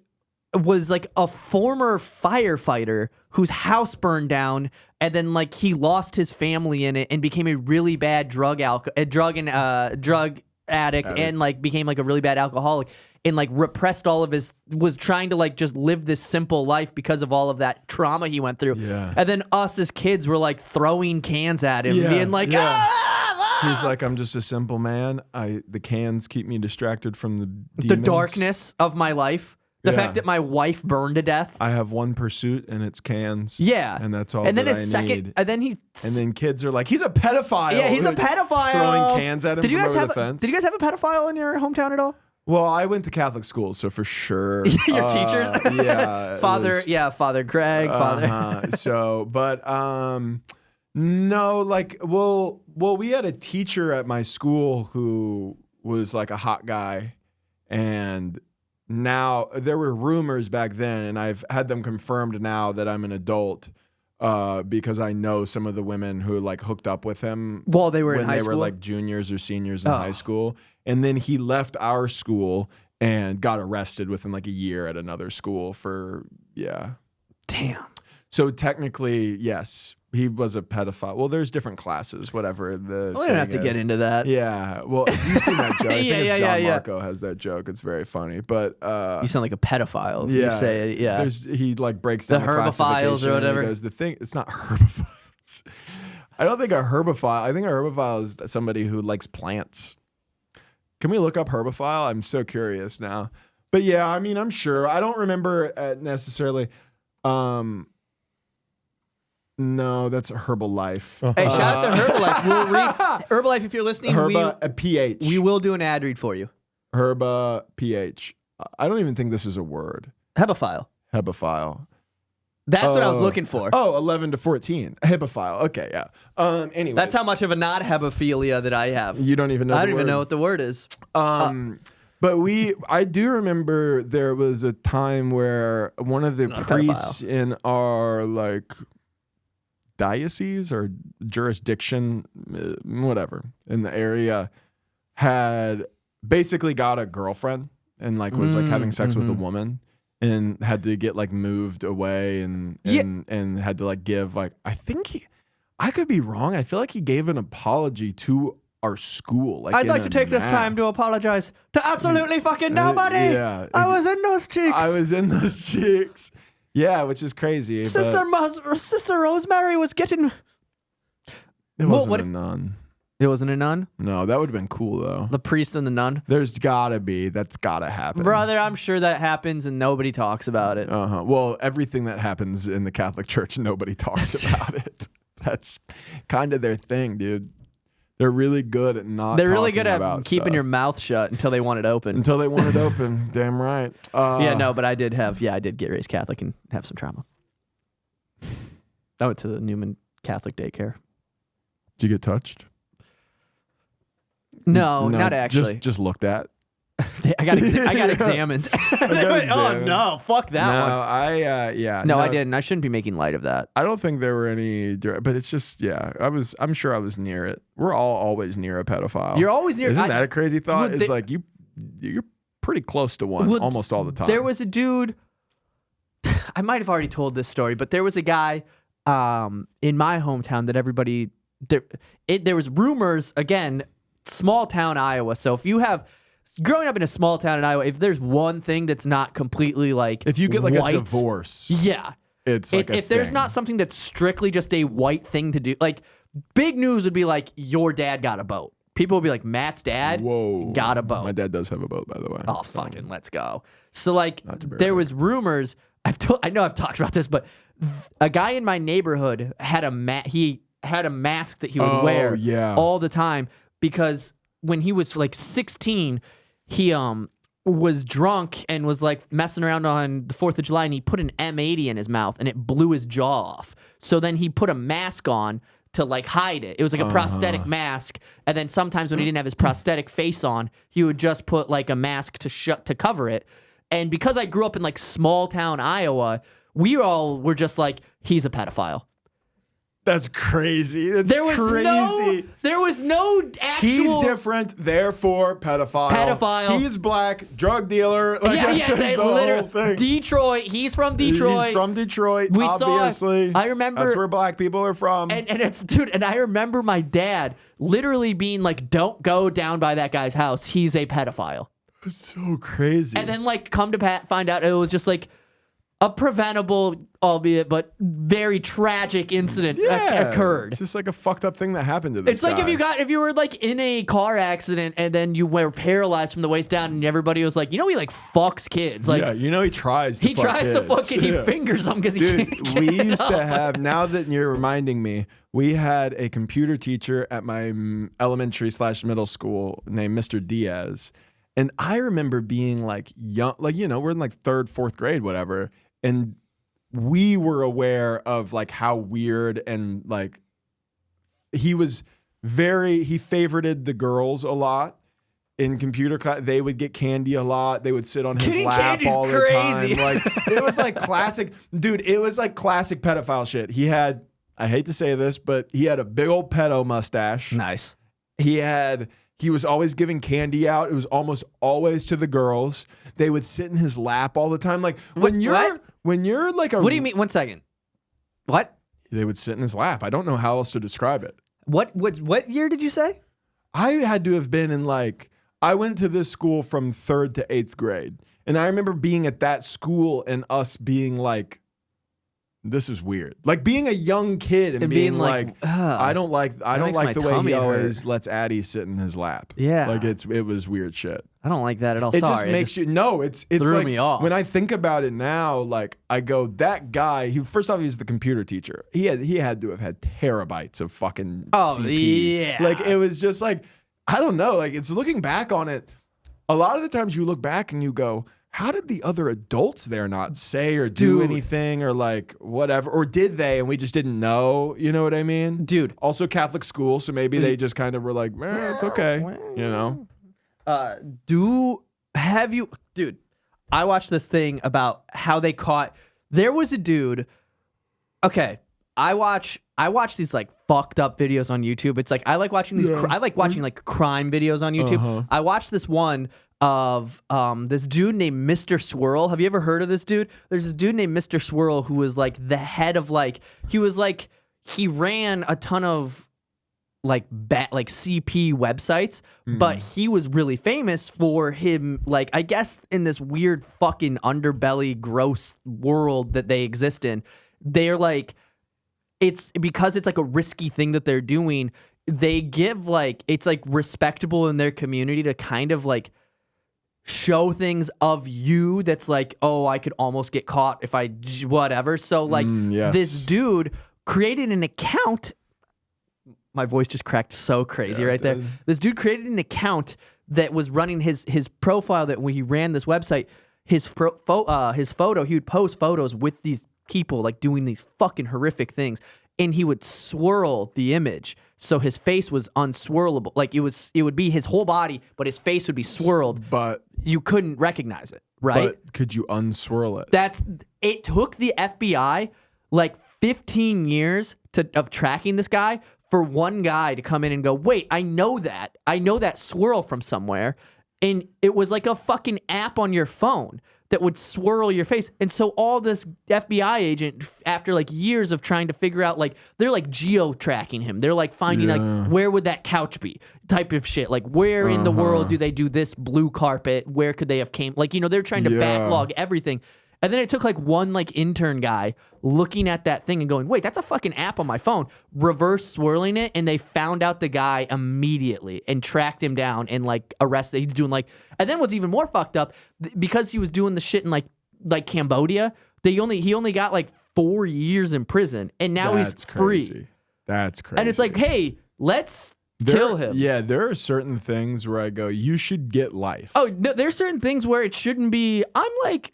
was like a former firefighter whose house burned down, and then like he lost his family in it and became a really bad drug addict and like became like a really bad alcoholic and like repressed all of was trying to like just live this simple life because of all of that trauma he went through. Yeah. And then us as kids were like throwing cans at him, being like, He's like, I'm just a simple man. The cans keep me distracted from the demons. The darkness of my life. The fact that my wife burned to death. I have one pursuit, and it's cans. Yeah. And that's all and then that his I second, need. And then kids are like, he's a pedophile. Yeah, he's a pedophile. Throwing cans at him from over the fence. Did you guys have a pedophile in your hometown at all? Well, I went to Catholic school, so for sure. Your teachers? Yeah. Father Craig, Father. No, like, well, we had a teacher at my school who was like a hot guy, and now there were rumors back then, and I've had them confirmed now that I'm an adult, because I know some of the women who like hooked up with him while they were in high when they school? were like juniors or seniors in high school, and then he left our school and got arrested within like a year at another school for Damn. So technically, yes. He was a pedophile. Well, there's different classes, whatever. We don't have to get into that. Yeah. Well, you've seen that joke. I think it's John Marco has that joke. It's very funny. But you sound like a pedophile. If you say it. He like breaks down the herbophiles or whatever. He goes, it's not herbophiles. I don't think a herbophile. I think a herbophile is somebody who likes plants. Can we look up herbophile? I'm so curious now. But yeah, I mean, I'm sure. I don't remember necessarily. No, that's Herbalife. Hey, shout out to Herbalife. We'll read Herbalife if you're listening. PH. We will do an ad read for you. Herba PH. I don't even think this is a word. Hebephile. That's what I was looking for. 11 to 14. Hebephile. Okay, yeah. Anyways. That's how much of a not hebephilia that I have. You don't even know I don't even know what the word is. But I do remember there was a time where one of the priests in our like diocese or jurisdiction, whatever, in the area had basically got a girlfriend and like was like having sex with a woman and had to get like moved away and had to like give like I think I could be wrong. I feel like he gave an apology to our school. Like I'd like to take this time to apologize to absolutely fucking nobody. Yeah. I was in those cheeks. Yeah, which is crazy. Sister Rosemary was getting. It wasn't a nun. It wasn't a nun? No, that would have been cool though. The priest and the nun? There's gotta be. That's gotta happen. Brother, I'm sure that happens and nobody talks about it. Well, everything that happens in the Catholic Church, nobody talks about it. That's kind of their thing, dude. They're really good at not. They're really good about at keeping stuff. your mouth shut until they want it open. Until they want it open. Damn right. Yeah, no, but I did get raised Catholic and have some trauma. I went to the Newman Catholic daycare. Did you get touched? No, not actually. Just looked at. I got examined. Oh no, fuck that one. No, I didn't. I shouldn't be making light of that. I don't think there were any, but it's just, I'm sure I was near it. We're all always near a pedophile. You're always near. Isn't that a crazy thought? It's like you're pretty close to one almost all the time. There was a dude. I might have already told this story, but there was a guy in my hometown that everybody there was rumors, again, small town Iowa. So if you have growing up in a small town in Iowa, if there's one thing that's not completely like if you get like white, a divorce, yeah, it's like if there's not something that's strictly just a white thing to do, like big news would be like your dad got a boat. People would be like, Matt's dad got a boat. My dad does have a boat, by the way. Oh, fucking let's go. So like there was rumors. I know I've talked about this, but a guy in my neighborhood had he had a mask that he would wear all the time because when he was like 16, he was drunk and was like messing around on the 4th of July and he put an M80 in his mouth and it blew his jaw off. So then he put a mask on to like hide it. It was like a prosthetic mask. And then sometimes when he didn't have his prosthetic face on, he would just put like a mask to cover it. And because I grew up in like small town Iowa, we all were just like, he's a pedophile. That's crazy. There was no actual. He's different, therefore pedophile. He's black, drug dealer. Like, they literally. Detroit. He's from Detroit. He's from Detroit. We obviously. I remember that's where black people are from. And it's and I remember my dad literally being like, "Don't go down by that guy's house. He's a pedophile." It's so crazy. And then like come to find out it was just like a preventable, albeit but very tragic incident occurred. It's just like a fucked up thing that happened to this It's like guy. if you were like in a car accident and then you were paralyzed from the waist down and everybody was like, he like fucks kids. Like, yeah, he tries to fuck kids. To fuck and he fingers them because he can't we used to have, now that you're reminding me, we had a computer teacher at my elementary/middle school named Mr. Diaz. And I remember being like young, like, we're in like 3rd, 4th grade, whatever. And we were aware of like how weird and like he favorited the girls a lot in computer class. They would get candy a lot. They would sit on his lap all the time. Like it was like classic, dude. It was like classic pedophile shit. He had, I hate to say this, but he had a big old pedo mustache. Nice. He was always giving candy out. It was almost always to the girls. They would sit in his lap all the time. Like when you're like a. What do you mean? 1 second. What? They would sit in his lap. I don't know how else to describe it. What year did you say? I had to have been in like, I went to this school from 3rd to 8th grade. And I remember being at that school and us being like, this is weird. Like being a young kid and being like, I don't like the way he always lets Addie sit in his lap. Yeah. Like it was weird shit. I don't like that at all. It just makes you, it's threw like, me off. when I think about it now, like I go, that guy, first off, he's the computer teacher. He had to have had terabytes of fucking CP. Yeah. Like it was just like, I don't know. Like it's looking back on it. A lot of the times you look back and you go, how did the other adults there not say or do anything or like whatever? Or did they and we just didn't know? You know what I mean? Dude. Also Catholic school, so maybe they just kind of were like, it's okay. Dude, I watched this thing about how they caught, there was a dude, okay, I watch these like fucked up videos on YouTube. It's like, I like watching these, I like watching like crime videos on YouTube. I watched this one of this dude named Mr. Swirl. Have you ever heard of this dude? There's this dude named Mr. Swirl who was like the head of like, he was like, he ran a ton of like CP websites, but he was really famous for him, like, I guess in this weird fucking underbelly gross world that they exist in, they're like, it's because it's like a risky thing that they're doing, they give like, it's like respectable in their community to kind of like show things of you that's like, oh, I could almost get caught if I whatever. So like this dude created an account. My voice just cracked so crazy right there. This dude created an account that was running his profile, that when he ran this website, his photo, he would post photos with these people like doing these fucking horrific things, and he would swirl the image so his face was unswirlable. Like it would be his whole body, but his face would be swirled, but you couldn't recognize it, right? But could you unswirl it? It took the FBI like 15 years of tracking this guy for one guy to come in and go, wait, I know that swirl from somewhere. And it was like a fucking app on your phone that would swirl your face. And so all this FBI agent, after like years of trying to figure out, like, they're like geo-tracking him. They're like finding like, where would that couch be type of shit. Like, where in the world do they do this blue carpet? Where could they have came? Like, you know, they're trying to backlog everything. And then it took like one like intern guy looking at that thing and going, wait, that's a fucking app on my phone, reverse swirling it, and they found out the guy immediately and tracked him down and like arrested. He's doing like, and then what's even more fucked up, because he was doing the shit in like Cambodia, he only got like 4 years in prison, and now he's free. That's crazy. And it's like, hey, let's kill him. Yeah, there are certain things where I go, you should get life. Oh, no, there's certain things where it shouldn't be. I'm like,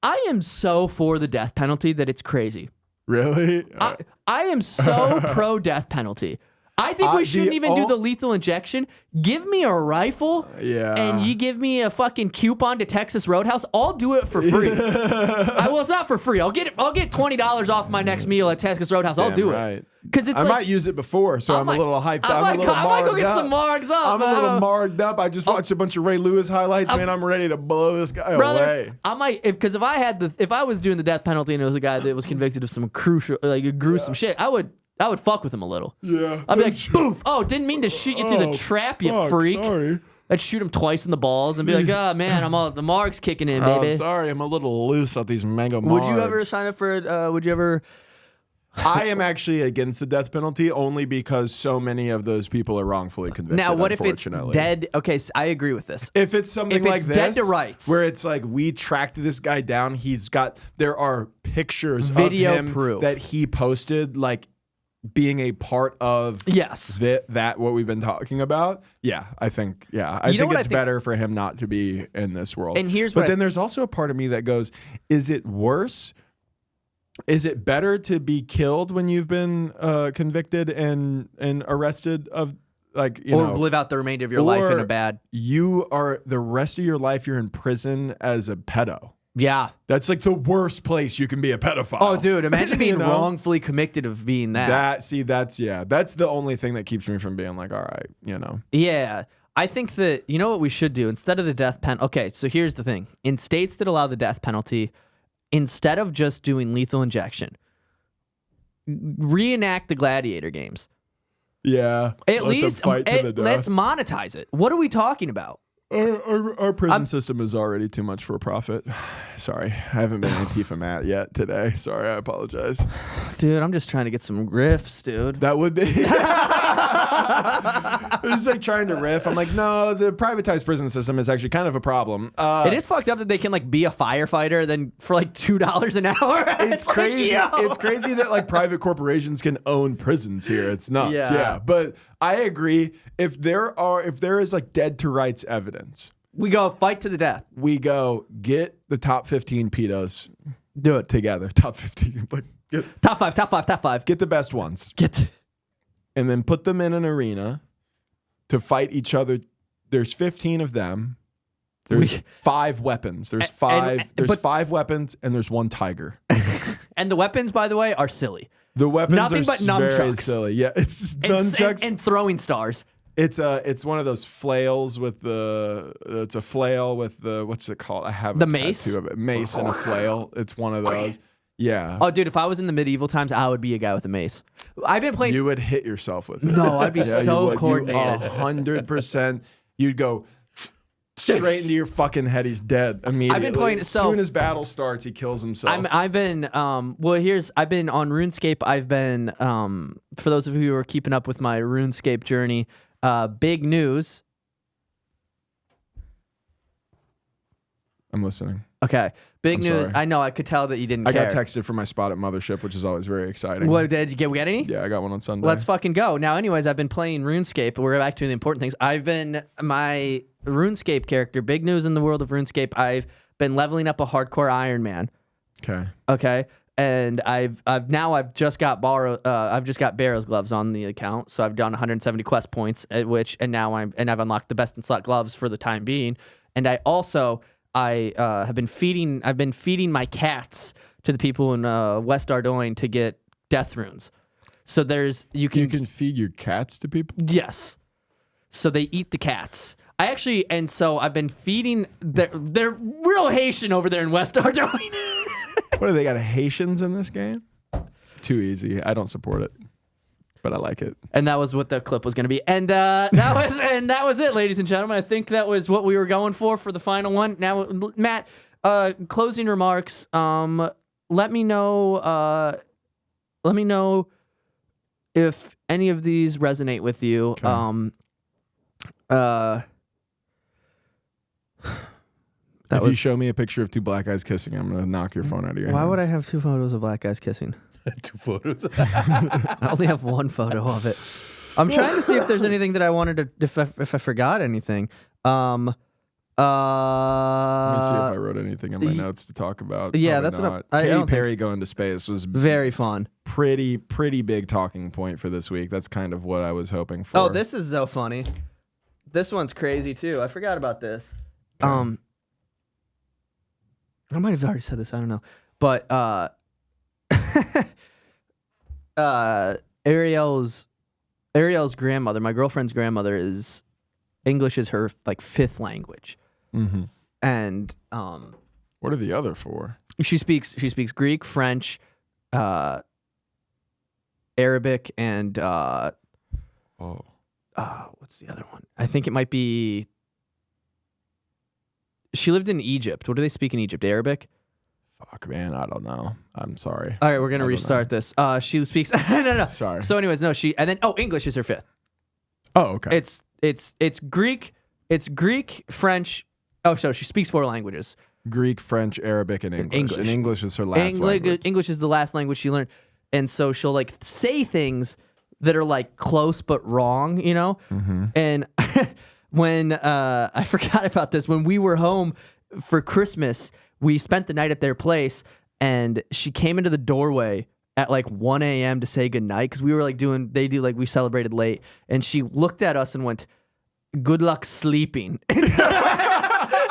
I am so for the death penalty that it's crazy. Really? I am so pro death penalty. I think we shouldn't even do the lethal injection. Give me a rifle, and you give me a fucking coupon to Texas Roadhouse. I'll do it for free. Well, it's not for free. I'll get $20 off my next meal at Texas Roadhouse. I'll do it. Because it's I might use it before, so I'm a little hyped up. I'm a little marged up. I might go get some margs up. I'm a little marged up. I just watched a bunch of Ray Lewis highlights, man. I'm ready to blow this guy away. I might, because if I was doing the death penalty and it was a guy that was convicted of some crucial, like gruesome shit, I would fuck with him a little. Yeah. I'd be like, boof. Oh, didn't mean to shoot you through the trap, you freak. Sorry. I'd shoot him twice in the balls and be like, oh, man, the mark's kicking in, baby. Oh, sorry, I'm a little loose with these mango margs. Would you ever sign up for it? I am actually against the death penalty only because so many of those people are wrongfully convicted. Now, what if it's dead? Okay, so I agree with this. If it's something like this, dead to rights, where it's like we tracked this guy down, there are pictures video of him proof that he posted, like being a part of that what we've been talking about. Yeah, I think it's better for him not to be in this world. And then there's also a part of me that goes, is it worse? Is it better to be killed when you've been convicted and arrested of, like, or live out the remainder of your life in a bad? You are the rest of your life you're in prison as a pedo. Yeah, that's like the worst place you can be a pedophile. Oh, dude, imagine being wrongfully convicted of being that. That's the only thing that keeps me from being like, all right, Yeah. I think that, you know what we should do instead of the death penalty? Okay, so here's the thing. In states that allow the death penalty, instead of just doing lethal injection, reenact the gladiator games. Yeah. At least let's monetize it. What are we talking about? Our prison system is already too much for a profit. Sorry, I haven't been Antifa Matt yet today. Sorry, I apologize. Dude, I'm just trying to get some riffs, dude. That would be. It's like trying to riff. I'm like, no, the privatized prison system is actually kind of a problem. It is fucked up that they can like be a firefighter then for like $2 an hour. It's crazy. Like, it's crazy that like private corporations can own prisons here. It's nuts. Yeah. But I agree. If there is like dead to rights evidence, we go fight to the death. We go get the top 15 pedos. Do it together. Top 15. Like top five. Get the best ones. And then put them in an arena to fight each other. There's 15 of them. There's 5 weapons. There's 5 weapons, and there's 1 tiger. And the weapons, by the way, are silly. The weapons nothing are but very nunchucks. silly. Yeah, it's just nunchucks and throwing stars. It's one of those flails with it's a flail with the, what's it called? I have the mace of it. Mace and a flail. It's one of those. Yeah. Oh, dude, if I was in the medieval times, I would be a guy with a mace. I've been playing. You would hit yourself with it. No, I'd be Yeah, so you coordinated. 100%. You'd go straight into your fucking head. He's dead immediately. playing- as so- soon as battle starts, he kills himself. I've been I've been on RuneScape. I've been for those of you who are keeping up with my RuneScape journey, big news. I'm listening. Okay, big I'm news. sorry. I know. I could tell that you didn't I care. got texted from my spot at Mothership, which is always very exciting. What did you get? We got any? Yeah, I got one on Sunday. Let's fucking go. Now, anyways, I've been playing RuneScape. We're back to the important things. I've been my RuneScape character. Big news in the world of RuneScape. I've been leveling up a hardcore Iron Man. Okay. Okay. And I've just got Barrow's gloves on the account, so I've done 170 quest points and I've unlocked the best in slot gloves for the time being. And I've been feeding my cats to the people in West Ardoyne to get death runes. So You can feed your cats to people? yes. So they eat the cats. So I've been feeding. They're real Haitian over there in West Ardoyne. What do they got, Haitians in this game? Too easy. I don't support it, but I like it. And that was what the clip was going to be. And that was it, ladies and gentlemen. I think that was what we were going for the final one. Now, Matt, closing remarks. Let me know if any of these resonate with you. Okay. If you show me a picture of two black guys kissing, I'm gonna knock your phone out of your hands. Why would I have two photos of black guys kissing? 2 photos. I only have one photo of it. I'm trying to see if there's anything that I wanted to, if I forgot anything. Let me see if I wrote anything in my notes to talk about. Yeah, Probably that's what not. I Katy don't think Perry so. going to space was Very fun. pretty big talking point for this week. That's kind of what I was hoping for. Oh, this is so funny. This one's crazy too. I forgot about this. I might have already said this. I don't know, but Ariel's grandmother, my girlfriend's grandmother, is English is her like 5th language, and What are the other 4? she speaks Greek, French, Arabic, and what's the other one? I think it might be. She lived in Egypt. What do they speak in Egypt? Arabic? Fuck, man, I don't know. I'm sorry. All right, we're gonna restart this. She speaks. No. Sorry. So, anyways, no. English is her 5th. Oh, okay. It's Greek. It's Greek, French. Oh, so she speaks 4 languages. Greek, French, Arabic, and English. English. And English is her last language. English is the last language she learned, and so she'll like say things that are like close but wrong, you know. And when I forgot about this, when we were home for Christmas, we spent the night at their place, and she came into the doorway at like 1 a.m. to say goodnight because we were like we celebrated late, and she looked at us and went, "Good luck sleeping."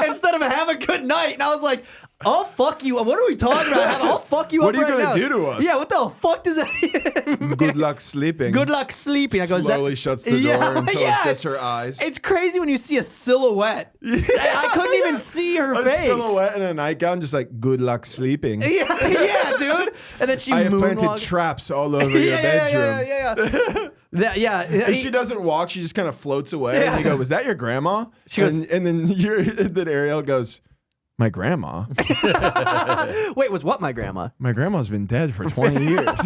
Instead of have a good night. And I was like, I'll fuck you. What are we talking about? I'll fuck you What up are you right gonna now. do to us? Yeah, what the fuck does that mean? Good luck sleeping. Good luck sleeping. I go, Slowly shuts the door until it's just her eyes. It's crazy when you see a silhouette. I couldn't even see her a face. silhouette and a nightgown, just like good luck sleeping. Yeah, dude. And then she I have planted moonwalked. traps all over your bedroom. Yeah. And she doesn't walk; she just kind of floats away. Yeah. And you go, "Was that your grandma?" She goes, and then then Ariel goes, "My grandma? Wait, was what my grandma? My grandma's been dead for 20 years."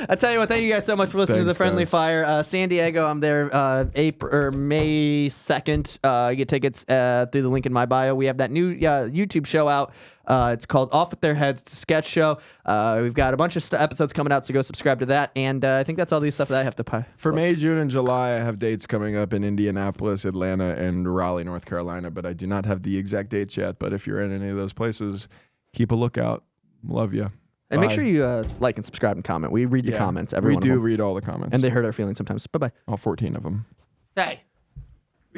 I tell you what, thank you guys so much for listening to Thanks, The Friendly guys. Fire. San Diego, I'm there May 2nd. You get tickets through the link in my bio. We have that new YouTube show out. It's called Off With Their Heads. It's a sketch show. We've got a bunch of episodes coming out, so go subscribe to that. And I think that's all the stuff that I have to For May, June, and July, I have dates coming up in Indianapolis, Atlanta, and Raleigh, North Carolina, but I do not have the exact dates yet. But if you're in any of those places, keep a lookout. Love you. And make Bye. sure you like and subscribe and comment. We read the comments. Every We one of do them. read all the comments. And they hurt our feelings sometimes. Bye-bye. all 14 of them. Hey.